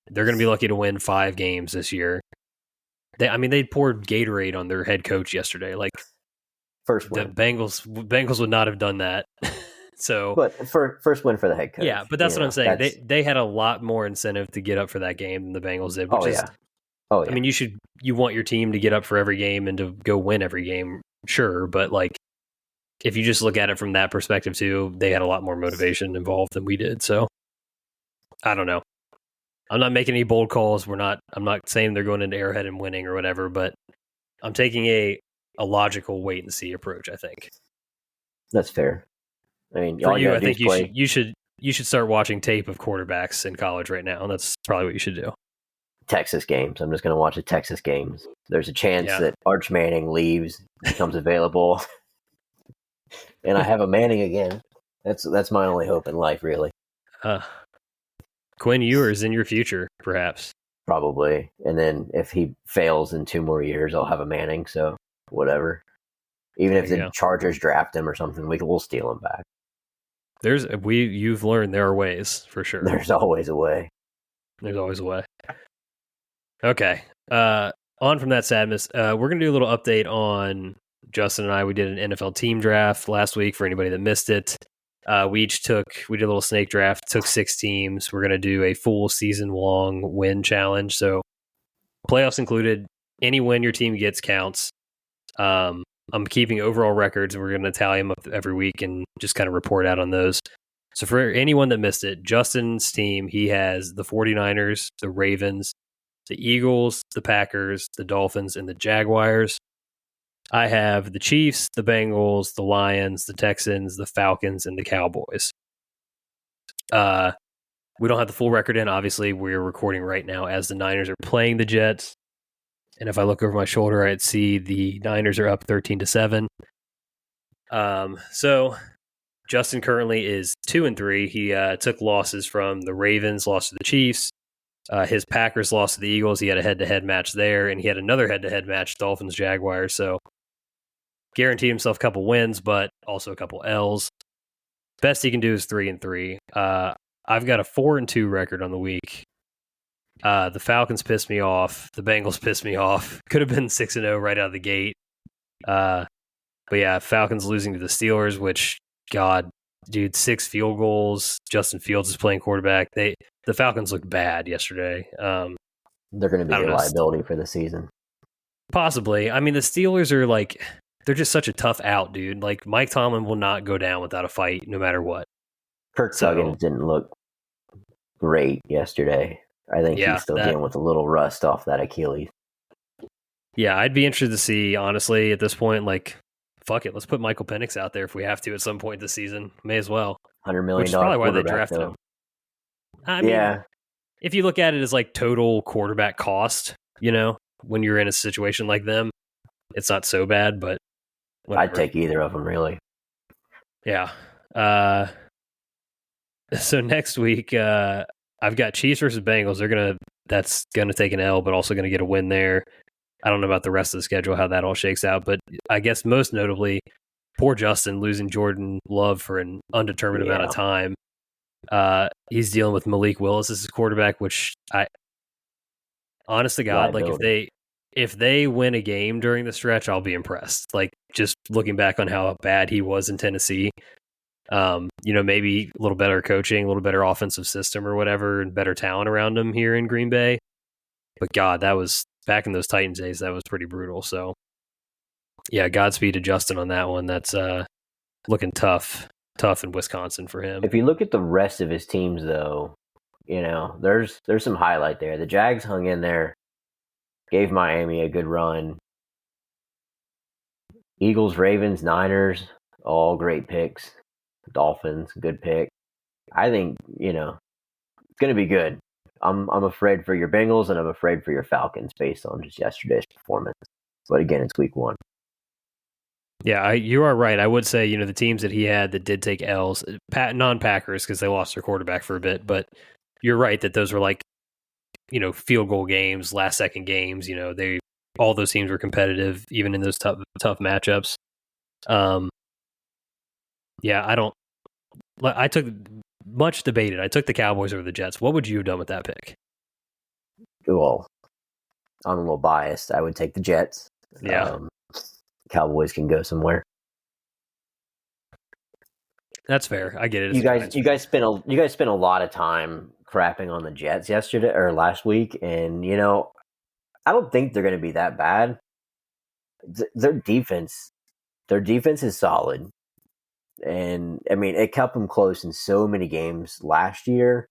They're going to be lucky to win 5 games this year. They poured Gatorade on their head coach yesterday. Like, first win. The Bengals would not have done that. So, but first win for the head coach. Yeah, but that's what I'm saying. They had a lot more incentive to get up for that game than the Bengals did. Which is, oh yeah. I mean, you want your team to get up for every game and to go win every game, sure. But like, if you just look at it from that perspective too, they had a lot more motivation involved than we did. So, I don't know. I'm not making any bold calls. I'm not saying they're going into Arrowhead and winning or whatever, but I'm taking a logical wait and see approach. I think that's fair. I mean, for you, I think you should start watching tape of quarterbacks in college right now. That's probably what you should do. Texas games. I'm just going to watch the Texas games. There's a chance that Arch Manning leaves, becomes available, and I have a Manning again. That's my only hope in life, really. Quinn Ewers in your future, perhaps. Probably. And then if he fails in 2 more years, I'll have a Manning. So whatever. Even if the Chargers draft him or something, we'll steal him back. You've learned there are ways, for sure. There's always a way. There's always a way. Okay. On from that sadness, we're going to do a little update on Justin and I. We did an NFL team draft last week for anybody that missed it. We did a little snake draft, took 6 teams. We're going to do a full season-long win challenge. So playoffs included. Any win your team gets counts. I'm keeping overall records, and we're going to tally them up every week and just kind of report out on those. So for anyone that missed it, Justin's team, he has the 49ers, the Ravens, the Eagles, the Packers, the Dolphins, and the Jaguars. I have the Chiefs, the Bengals, the Lions, the Texans, the Falcons, and the Cowboys. We don't have the full record in. Obviously, we're recording right now as the Niners are playing the Jets. And if I look over my shoulder, I'd see the Niners are up 13-7. So Justin currently is 2-3. He took losses from the Ravens, lost to the Chiefs. His Packers lost to the Eagles. He had a head-to-head match there, and he had another head-to-head match, Dolphins-Jaguars. So guaranteed himself a couple wins, but also a couple L's. Best he can do is 3-3. I've got a 4-2 record on the week. The Falcons pissed me off. The Bengals pissed me off. Could have been 6-0 right out of the gate. But yeah, Falcons losing to the Steelers, which, God, dude, 6 field goals. Justin Fields is playing quarterback. The Falcons looked bad yesterday. They're going to be a liability for the season. Possibly. I mean, the Steelers are like, they're just such a tough out, dude. Like, Mike Tomlin will not go down without a fight, no matter what. Kirk Cousins didn't look great yesterday. I think he's still dealing with a little rust off that Achilles. Yeah, I'd be interested to see, honestly, at this point, like, fuck it, let's put Michael Penix out there if we have to at some point this season. May as well. $100 million. Which is probably why they drafted him. I mean, if you look at it as like total quarterback cost, when you're in a situation like them, it's not so bad, but whatever. I'd take either of them, really. Yeah. So next week, I've got Chiefs versus Bengals. That's gonna take an L, but also gonna get a win there. I don't know about the rest of the schedule, how that all shakes out, but I guess most notably, poor Justin losing Jordan Love for an undetermined amount of time. He's dealing with Malik Willis as his quarterback, which honest to God, like if they win a game during the stretch, I'll be impressed. Like just looking back on how bad he was in Tennessee. Maybe a little better coaching, a little better offensive system or whatever, and better talent around him here in Green Bay. But God, that was back in those Titans days. That was pretty brutal. So yeah, Godspeed to Justin on that one. That's looking tough in Wisconsin for him. If you look at the rest of his teams, though, there's some highlight there. The Jags hung in there, gave Miami a good run. Eagles, Ravens, Niners, all great picks. Dolphins, good pick. I think, it's going to be good. I'm afraid for your Bengals and I'm afraid for your Falcons based on just yesterday's performance. But again, it's week 1. Yeah, you are right. I would say, the teams that he had that did take L's, non-Packers because they lost their quarterback for a bit, but you're right that those were like, field goal games, last second games, all those teams were competitive even in those tough matchups. Yeah, I took much debated. I took the Cowboys over the Jets. What would you have done with that pick? Well, I'm a little biased. I would take the Jets. Yeah. Cowboys can go somewhere. That's fair. I get it. You guys spent a lot of time crapping on the Jets yesterday or last week, and I don't think they're going to be that bad. Their defense is solid, and I mean it kept them close in so many games last year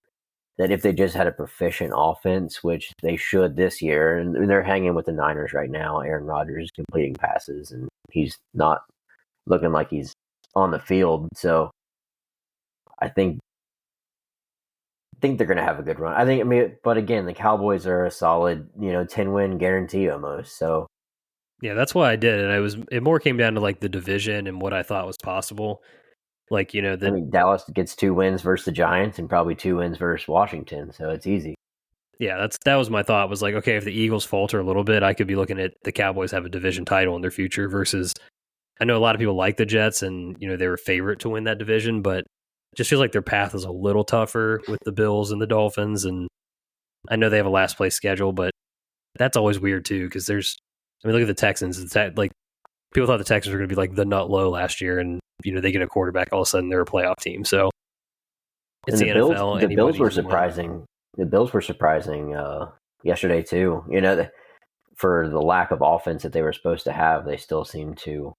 that if they just had a proficient offense, which they should this year, and they're hanging with the Niners right now. Aaron Rodgers is completing passes, and he's not looking like he's on the field. So I think they're going to have a good run. I mean, but again, the Cowboys are a solid, 10-win guarantee almost. So yeah, that's why I did it. It more came down to like the division and what I thought was possible. Like, Dallas gets 2 wins versus the Giants and probably 2 wins versus Washington, so it's easy. Yeah, that was my thought. Was like, okay, if the Eagles falter a little bit, I could be looking at the Cowboys have a division title in their future versus. I know a lot of people like the Jets, and they were favorite to win that division, but it just feels like their path is a little tougher with the Bills and the Dolphins, and I know they have a last place schedule, but that's always weird too because look at the Texans. It's like people thought the Texans were going to be like the nut low last year, and they get a quarterback, all of a sudden they're a playoff team. So it's the NFL. The Bills were surprising. The Bills were surprising yesterday too. For the lack of offense that they were supposed to have, they still seemed to,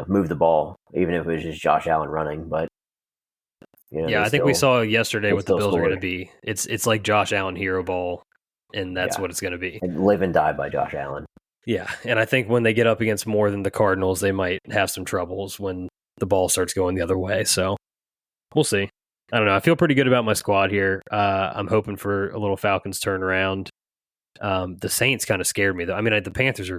move the ball, even if it was just Josh Allen running. But I think we saw yesterday what the Bills are going to be. It's like Josh Allen hero ball, and that's what it's going to be. And live and die by Josh Allen. Yeah, and I think when they get up against more than the Cardinals, they might have some troubles when the ball starts going the other way. So we'll see. I don't know. I feel pretty good about my squad here. I'm hoping for a little Falcons turnaround. The Saints kind of scared me, though. I mean, the Panthers are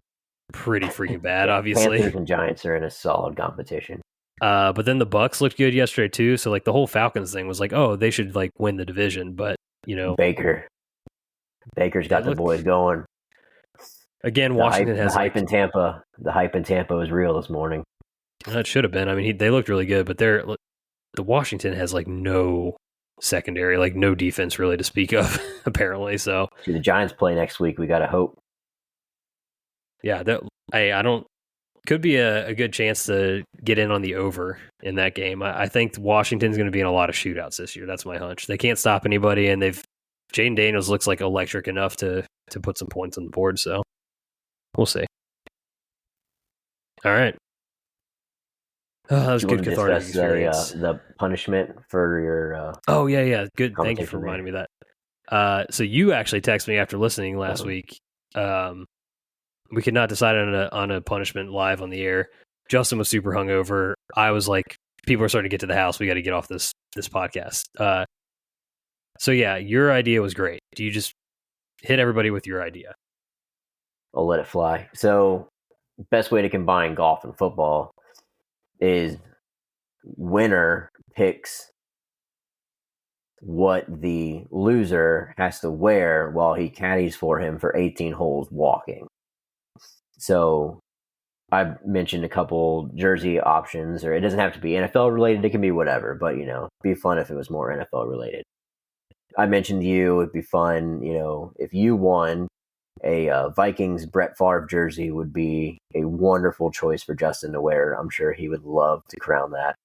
pretty freaking bad, obviously. Panthers and Giants are in a solid competition. But then the Bucks looked good yesterday, too. So, the whole Falcons thing was like, oh, they should, win the division. But, Baker's got the boys going. Again, Washington has the hype in Tampa. The hype in Tampa was real this morning. It should have been. I mean, they looked really good, but the Washington has no secondary, no defense really to speak of, apparently. So the Giants play next week. We got to hope. Yeah, I don't. Could be a good chance to get in on the over in that game. I think Washington's going to be in a lot of shootouts this year. That's my hunch. They can't stop anybody, and Jaden Daniels looks like electric enough to put some points on the board. So. We'll see. All right. Oh, that was good cathartic experience. The punishment for your... oh, yeah. Good. Thank you for reminding me of that. So you actually texted me after listening last week. We could not decide on a punishment live on the air. Justin was super hungover. I was like, people are starting to get to the house. We got to get off this podcast. So yeah, your idea was great. Do you just hit everybody with your idea? I'll let it fly. So, best way to combine golf and football is winner picks what the loser has to wear while he caddies for him for 18 holes walking. So, I mentioned a couple jersey options, or it doesn't have to be NFL related. It can be whatever, but it'd be fun if it was more NFL related. I mentioned to you, it'd be fun, if you won. A Vikings Brett Favre jersey would be a wonderful choice for Justin to wear. I'm sure he would love to crown that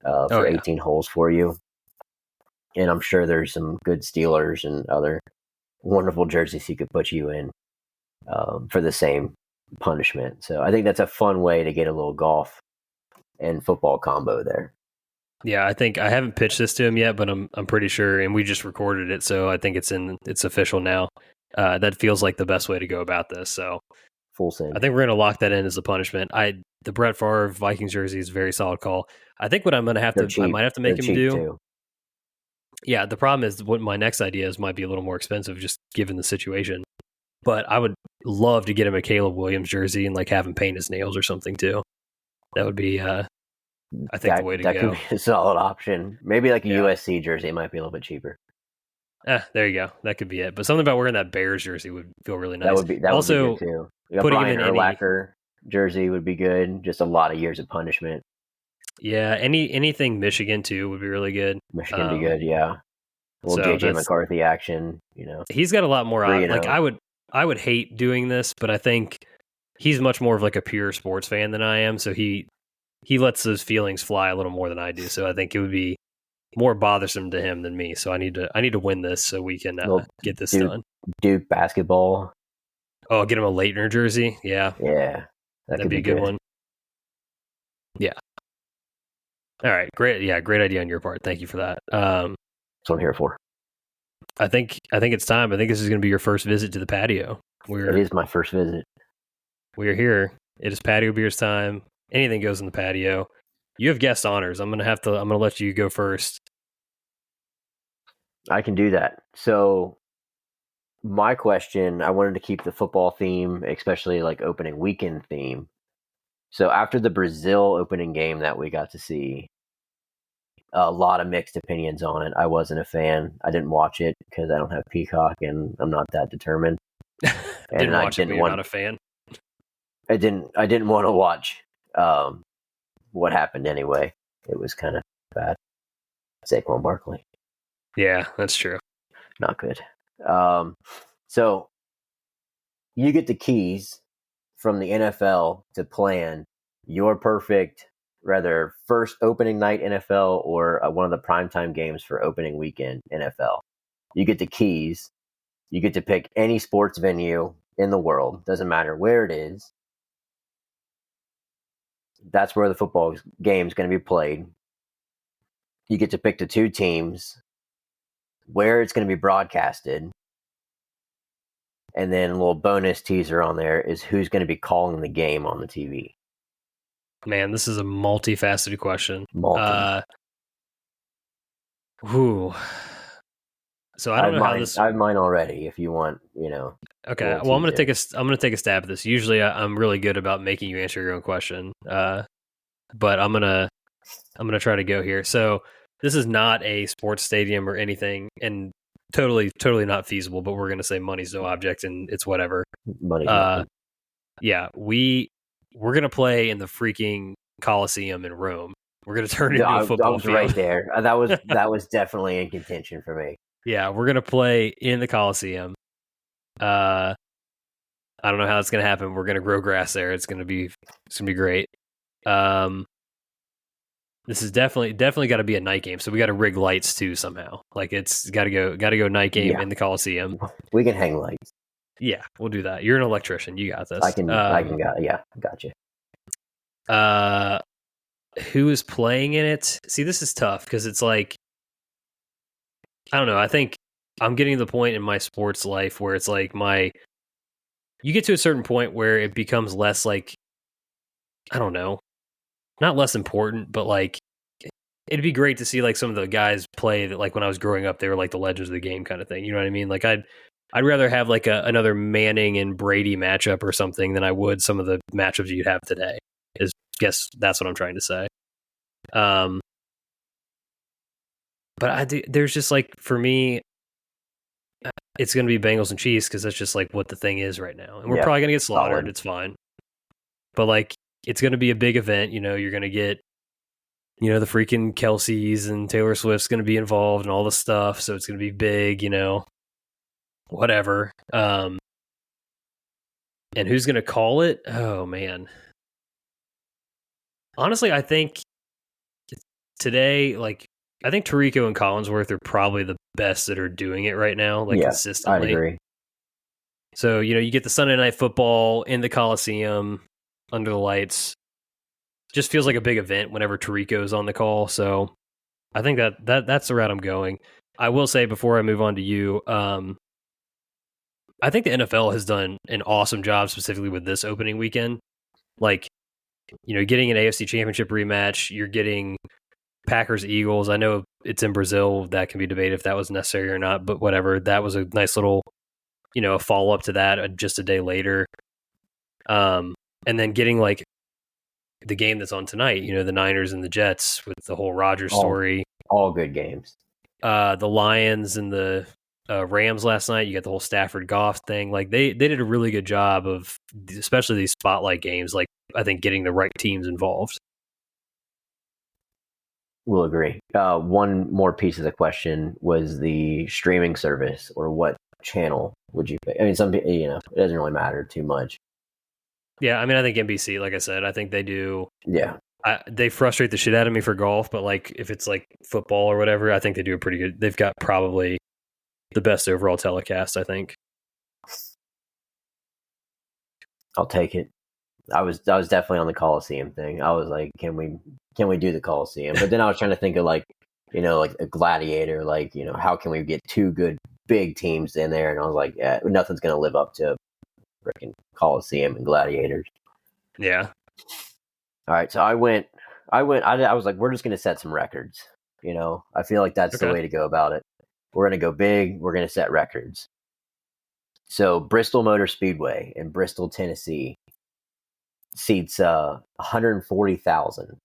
for 18 holes for you. And I'm sure there's some good Steelers and other wonderful jerseys he could put you in for the same punishment. So I think that's a fun way to get a little golf and football combo there. Yeah, I think I haven't pitched this to him yet, but I'm pretty sure, and we just recorded it, so I think it's official now. That feels like the best way to go about this. So full send. I think we're going to lock that in as a punishment. The Brett Favre Vikings jersey is a very solid call. I think what I'm going to have I might have to make him do. Too. Yeah, the problem is what my next idea is might be a little more expensive just given the situation. But I would love to get him a Caleb Williams jersey and have him paint his nails or something too. That would be, I think, the way to go. That could be a solid option. Maybe a USC jersey. It might be a little bit cheaper. There you go. That could be it. But something about wearing that Bears jersey would feel really nice. That would be good too. Putting Brian him in Urlacher jersey would be good. Just a lot of years of punishment. Yeah, anything Michigan too would be really good. Michigan would be good, yeah. A little JJ McCarthy action, He's got a lot more. I would hate doing this, but I think he's much more of a pure sports fan than I am. So he he lets those feelings fly a little more than I do. So I think it would be more bothersome to him than me. So I need to win this so we can get this done. Duke basketball. Oh, get him a Leitner jersey. Yeah. That'd be a good one. Yeah. All right. Great. Yeah. Great idea on your part. Thank you for that. That's what I'm here for. I think it's time. I think this is going to be your first visit to the patio. It is my first visit. We're here. It is Patio Beers time. Anything goes in the patio. You have guest honors. I'm gonna let you go first. I can do that. So my question, I wanted to keep the football theme, especially like opening weekend theme. So after the Brazil opening game that we got to see, a lot of mixed opinions on it. I wasn't a fan. I didn't watch it because I don't have Peacock and I'm not that determined. You're not a fan. I didn't want to watch what happened anyway. It was kind of bad. Saquon Barkley. Yeah, that's true. Not good. So you get the keys from the NFL to plan your perfect, rather first opening night NFL or one of the primetime games for opening weekend NFL. You get the keys. You get to pick any sports venue in the world. Doesn't matter where it is. That's where the football game is going to be played. You get to pick the two teams, where it's going to be broadcasted. And then a little bonus teaser on there is who's going to be calling the game on the TV. Man, this is a multifaceted question. So I don't know how this. I have mine already. If you want, Okay. Well, I'm gonna take a stab at this. Usually, I'm really good about making you answer your own question. But I'm gonna try to go here. So this is not a sports stadium or anything, and totally not feasible. But we're gonna say money's no object, and it's whatever. Money's yeah, we're gonna play in the freaking Coliseum in Rome. We're gonna turn it into a football field. Right there. That was definitely in contention for me. Yeah, we're gonna play in the Coliseum. I don't know how it's gonna happen. We're gonna grow grass there. It's gonna be great. This is definitely got to be a night game. So we got to rig lights too somehow. Like it's got to go night game in the Coliseum. We can hang lights. Yeah, we'll do that. You're an electrician. You got this. I can. Gotcha. Who is playing in it? See, this is tough because it's like, I don't know. I think I'm getting to the point in my sports life where it's like you get to a certain point where it becomes less like, I don't know, not less important, but like it'd be great to see like some of the guys play that like when I was growing up, they were like the legends of the game kind of thing. You know what I mean? Like I'd rather have like another Manning and Brady matchup or something than I would some of the matchups you'd have today. Guess that's what I'm trying to say. But there's just like, for me, it's going to be Bengals and Chiefs because that's just like what the thing is right now. And we're probably going to get slaughtered. Solid. It's fine. But like, it's going to be a big event. You're going to get, the freaking Kelseys and Taylor Swift's going to be involved and all the stuff. So it's going to be big, whatever. And who's going to call it? Oh, man. Honestly, I think today, like, I think Tirico and Collinsworth are probably the best that are doing it right now, like consistently. I agree. So, you get the Sunday Night Football in the Coliseum under the lights. Just feels like a big event whenever Tirico's on the call. So I think that's the route I'm going. I will say before I move on to you, I think the NFL has done an awesome job specifically with this opening weekend. Like, getting an AFC Championship rematch, you're getting Packers-Eagles. I know it's in Brazil. That can be debated if that was necessary or not, but whatever. That was a nice little, a follow-up to that just a day later. And then getting, like, the game that's on tonight, the Niners and the Jets with the whole Rodgers story. All good games. The Lions and the Rams last night, you got the whole Stafford Goff thing. Like, they did a really good job of, especially these spotlight games, like, I think getting the right teams involved. We'll agree. One more piece of the question was the streaming service, or what channel would you pick? I mean, some people, it doesn't really matter too much. Yeah, I mean, I think NBC, like I said, I think they do. Yeah. They frustrate the shit out of me for golf, but like if it's like football or whatever, I think they do a pretty good. They've got probably the best overall telecast, I think. I'll take it. I was definitely on the Coliseum thing. I was like, can we do the Coliseum? But then I was trying to think of like, like a Gladiator, like, how can we get two good big teams in there? And I was like, yeah, nothing's gonna live up to freaking Coliseum and Gladiators. Yeah. All right, so I was like, we're just gonna set some records. I feel like that's the way to go about it. We're gonna go big. We're gonna set records. So Bristol Motor Speedway in Bristol, Tennessee, seats 140,000.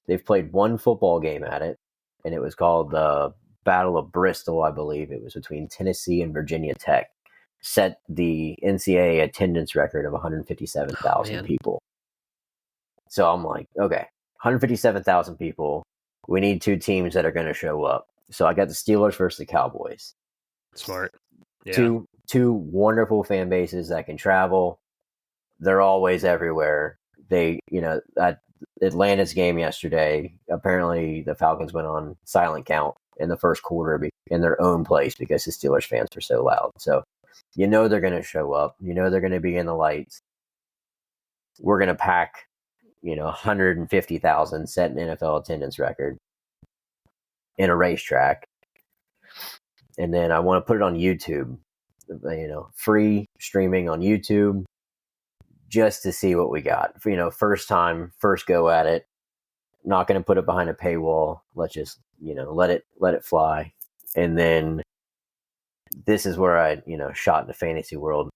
They've played one football game at it, and it was called the Battle of Bristol, I believe. It was between Tennessee and Virginia Tech. Set the NCAA attendance record of 157,000 people. So I'm like, okay, 157,000 people. We need two teams that are going to show up. So I got the Steelers versus the Cowboys. Smart. Yeah. Two wonderful fan bases that can travel. They're always everywhere. They, at Atlanta's game yesterday, apparently the Falcons went on silent count in the first quarter in their own place because the Steelers fans were so loud. So, they're going to show up. They're going to be in the lights. We're going to pack, 150,000, set an NFL attendance record in a racetrack. And then I want to put it on YouTube, free streaming on YouTube, just to see what we got. First time, first go at it. Not going to put it behind a paywall. Let's just, let it fly. And then this is where I, shot in the fantasy world.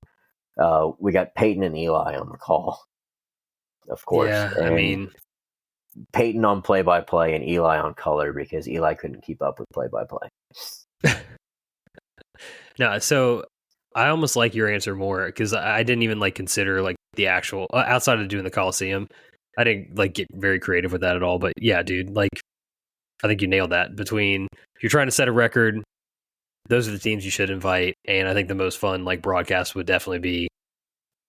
We got Peyton and Eli on the call, of course. Yeah, and Peyton on play-by-play and Eli on color because Eli couldn't keep up with play-by-play. No, so I almost like your answer more because I didn't even consider the actual outside of doing the Coliseum. I didn't get very creative with that at all. But yeah, dude, I think you nailed that. Between if you're trying to set a record, those are the teams you should invite. And I think the most fun broadcast would definitely be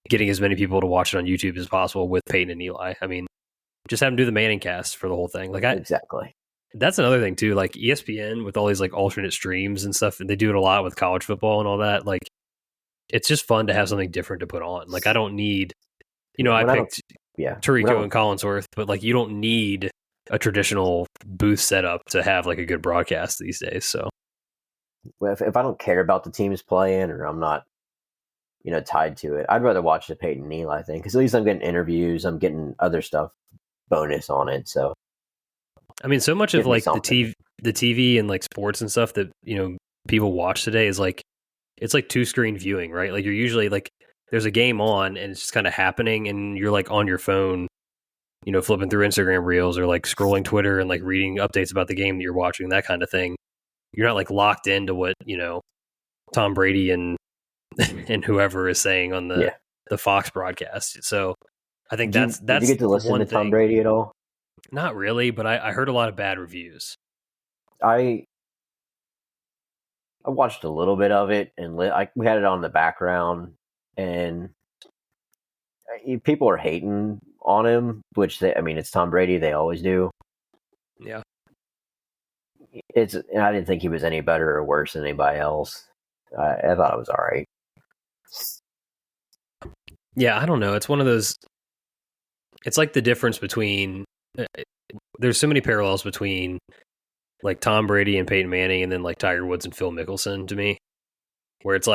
getting as many people to watch it on YouTube as possible with Peyton and Eli. I mean, just have them do the Manning cast for the whole thing. Exactly. That's another thing too. ESPN with all these alternate streams and stuff, and they do it a lot with college football and all that. It's just fun to have something different to put on. I don't need, I picked Tirico and Collinsworth, but you don't need a traditional booth setup to have a good broadcast these days. So, well, if I don't care about the teams playing or I'm not, tied to it, I'd rather watch the Peyton and Eli thing because at least I'm getting interviews, I'm getting other stuff bonus on it. So, I mean, so much of the TV and sports and stuff that people watch today is it's 2-screen viewing, right? You're usually there's a game on and it's just kind of happening, and you're on your phone, flipping through Instagram reels or scrolling Twitter and reading updates about the game that you're watching, that kind of thing. You're not locked into what Tom Brady and whoever is saying on the Fox broadcast. So I think did you get to listen to Tom Brady at all? Not really, but I heard a lot of bad reviews. I watched a little bit of it, and we had it on the background, and people are hating on him, which it's Tom Brady. They always do. Yeah. I didn't think he was any better or worse than anybody else. I thought it was all right. Yeah, I don't know. It's one of those. It's the difference between. There's so many parallels between Tom Brady and Peyton Manning, and then Tiger Woods and Phil Mickelson to me, where it's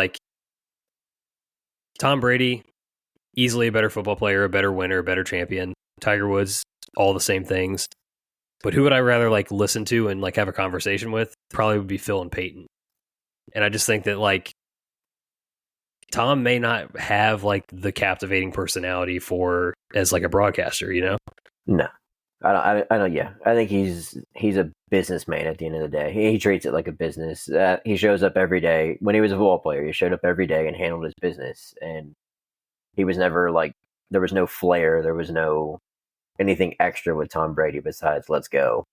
Tom Brady, easily a better football player, a better winner, a better champion. Tiger Woods, all the same things. But who would I rather listen to and have a conversation with? Probably would be Phil and Peyton. And I just think that Tom may not have the captivating personality for as a broadcaster, No. I don't. Yeah, I think he's a businessman at the end of the day. He treats it like a business. He shows up every day. When he was a football player, he showed up every day and handled his business. And he was never there was no flair. There was no anything extra with Tom Brady besides let's go.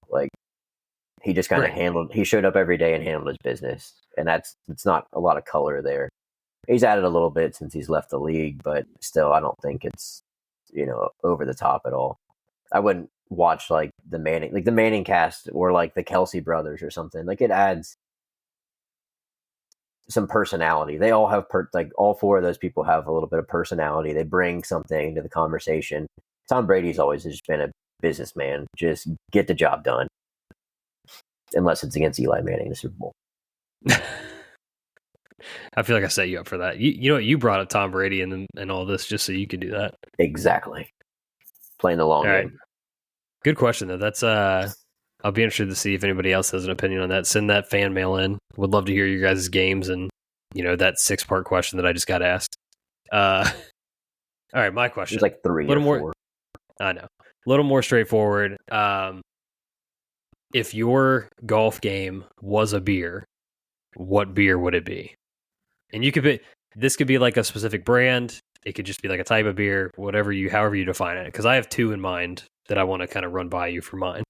He just kind of handled. He showed up every day and handled his business, and it's not a lot of color there. He's added a little bit since he's left the league, but still, I don't think it's over the top at all. I wouldn't watch like the Manning cast or like the Kelsey brothers or something. Like it adds some personality. They all have like all four of those people have a little bit of personality. They bring something to the conversation. Tom Brady's always just been a businessman. Just get the job done. Unless it's against Eli Manning in the Super Bowl. I feel like I set you up for that. You know what? You brought up Tom Brady and all this just so you could do that. Exactly. Playing the long game. Good question though. That's I'll be interested to see if anybody else has an opinion on that. Send that fan mail in. Would love to hear your guys' games and that 6-part question that I just got asked. All right, my question. It's like 3 or 4. I know. A little more straightforward. If your golf game was a beer, what beer would it be? And this could be like a specific brand. It could just be like a type of beer, however you define it. Because I have 2 in mind that I want to kind of run by you for mine.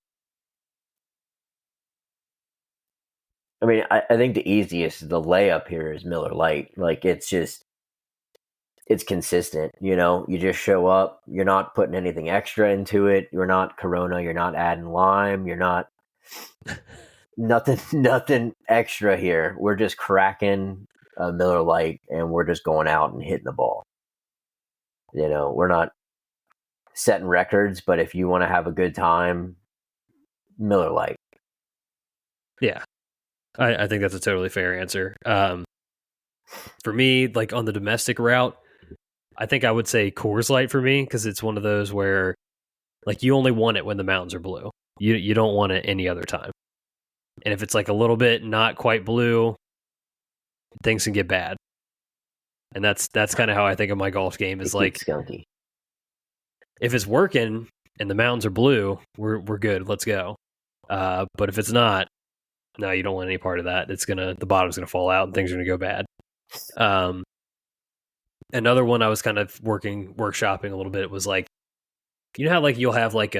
I mean, I think the easiest, the layup here is Miller Lite. Like it's consistent. You just show up. You're not putting anything extra into it. You're not Corona. You're not adding lime. You're not nothing extra here. We're just cracking a Miller Lite and we're just going out and hitting the ball. We're not setting records, but if you want to have a good time, Miller Lite. Yeah, I think that's a totally fair answer. For me, like on the domestic route, I think I would say Coors Light for me because it's one of those where like you only want it when the mountains are blue. You don't want it any other time. And if it's like a little bit not quite blue, things can get bad. And that's kind of how I think of my golf game is like skunky. If it's working and the mountains are blue, we're good. Let's go. But if it's not, no, you don't want any part of that. The bottom's gonna fall out and things are gonna go bad. Another one I was kind of workshopping a little bit was like, how like you'll have like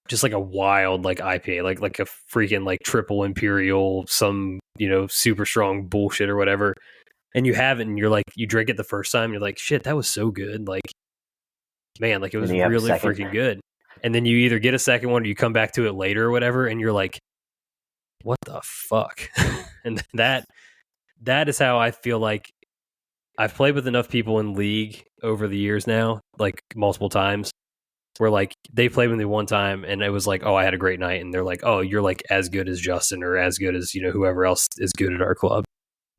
just like a wild like IPA, like a freaking like triple Imperial, some super strong bullshit or whatever, and you have it and you're like you drink it the first time, you're like shit, that was so good, like man, like it was really freaking good. And then you either get a second one or you come back to it later or whatever, and you're like, what the fuck? And that is how I feel like I've played with enough people in league over the years now, like multiple times, where like they played with me one time and it was like, oh, I had a great night. And they're like, oh, you're like as good as Justin or as good as, whoever else is good at our club.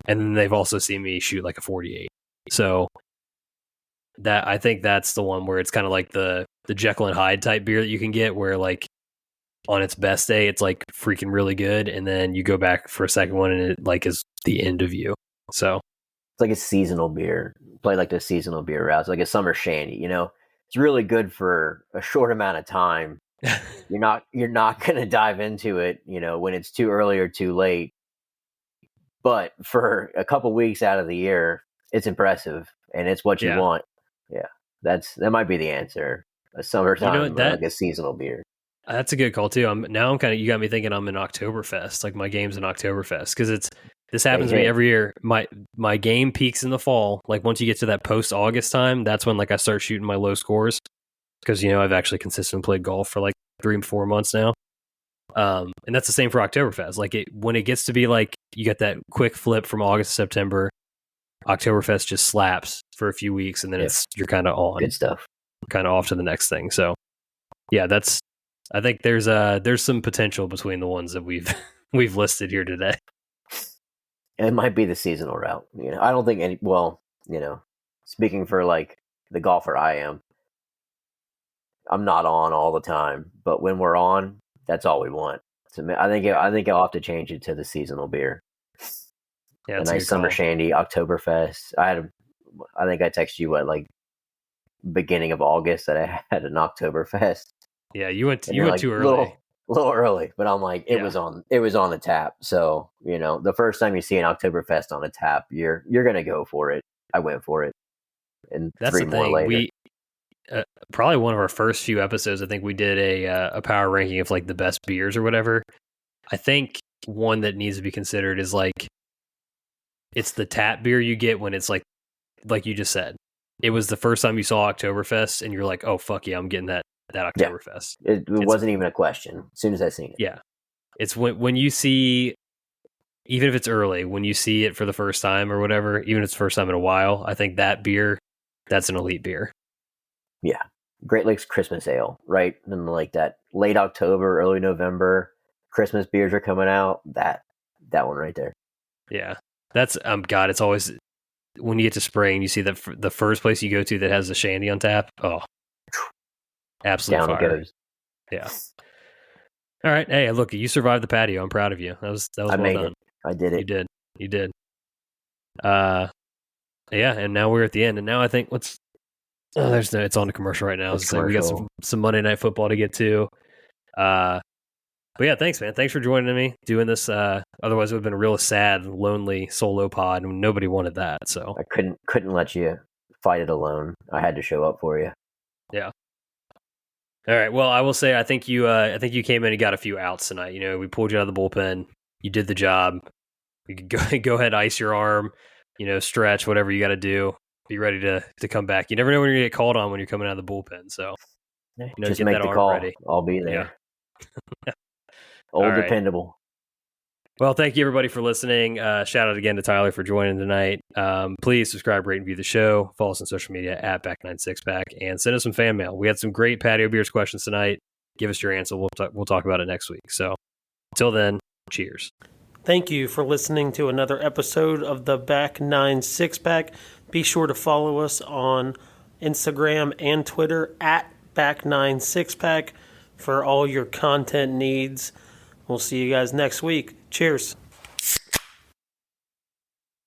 And then they've also seen me shoot like a 48. So that I think that's the one where it's kind of like the Jekyll and Hyde type beer that you can get where like on its best day, it's like freaking really good. And then you go back for a second one and it like is the end of you. So it's like a seasonal beer. Play like the seasonal beer route. It's like a summer shandy, It's really good for a short amount of time. You're not going to dive into it, when it's too early or too late. But for a couple weeks out of the year, it's impressive and it's what you want. Yeah. That might be the answer. A summertime like a seasonal beer. That's a good call too. You got me thinking I'm in Oktoberfest. Like my game's in Oktoberfest because this happens to me every year. My game peaks in the fall. Like once you get to that post-August time, that's when like I start shooting my low scores because I've actually consistently played golf for like 3-4 months now. And that's the same for Oktoberfest. Like when it gets to be like you get that quick flip from August to September, Oktoberfest just slaps for a few weeks and then you're kind of on. Good stuff. Kind of off to the next thing. So yeah, I think there's some potential between the ones that we've listed here today. It might be the seasonal route. I don't think speaking for like the golfer I am, I'm not on all the time, but when we're on, that's all we want. So I think I'll have to change it to the seasonal beer. Yeah, a nice summer shandy, Oktoberfest. I think I texted you like beginning of August that I had an Oktoberfest. Yeah, you went too early. A little early, but I'm like, it was on the tap. So, the first time you see an Oktoberfest on a tap, you're going to go for it. I went for it. And that's 3 more later. We probably one of our first few episodes, I think we did a power ranking of like the best beers or whatever. I think one that needs to be considered is like, it's the tap beer you get when it's like you just said, it was the first time you saw Oktoberfest and you're like, oh, fuck yeah, I'm getting that Oktoberfest. It wasn't even a question as soon as I seen it. Yeah. It's when you see, even if it's early, when you see it for the first time or whatever, even if it's the first time in a while, I think that beer, that's an elite beer. Yeah. Great Lakes Christmas Ale, right? And like that late October, early November, Christmas beers are coming out. That one right there. Yeah. That's, God, it's always, when you get to spring, you see that the first place you go to that has the shandy on tap. Oh, absolute Down fire. it goes. Yeah. All right. Hey, look, you survived the patio. I'm proud of you. That was well made done. It. I did it. You did. Yeah, and now we're at the end, and now I think it's on the commercial right now. So we got some Monday Night Football to get to. But yeah, thanks, man. Thanks for joining me doing this. Otherwise, it would have been a real sad, lonely solo pod, and nobody wanted that. So I couldn't let you fight it alone. I had to show up for you. Yeah. All right. Well, I will say I think you came in and got a few outs tonight. You know, we pulled you out of the bullpen. You did the job. You could go ahead, ice your arm. You know, stretch, whatever you got to do. Be ready to come back. You never know when you're going to get called on when you're coming out of the bullpen. So, just make the call. Ready. I'll be there. Yeah. Old right. Dependable. Well, thank you everybody for listening. Shout out again to Tyler for joining tonight. Please subscribe, rate, and view the show. Follow us on social media at Back96Pack, and send us some fan mail. We had some great Patio Beers questions tonight. Give us your answer. We'll talk about it next week. So, until then, cheers. Thank you for listening to another episode of the Back 9 6-Pack. Be sure to follow us on Instagram and Twitter at Back 9 6-Pack for all your content needs. We'll see you guys next week. Cheers.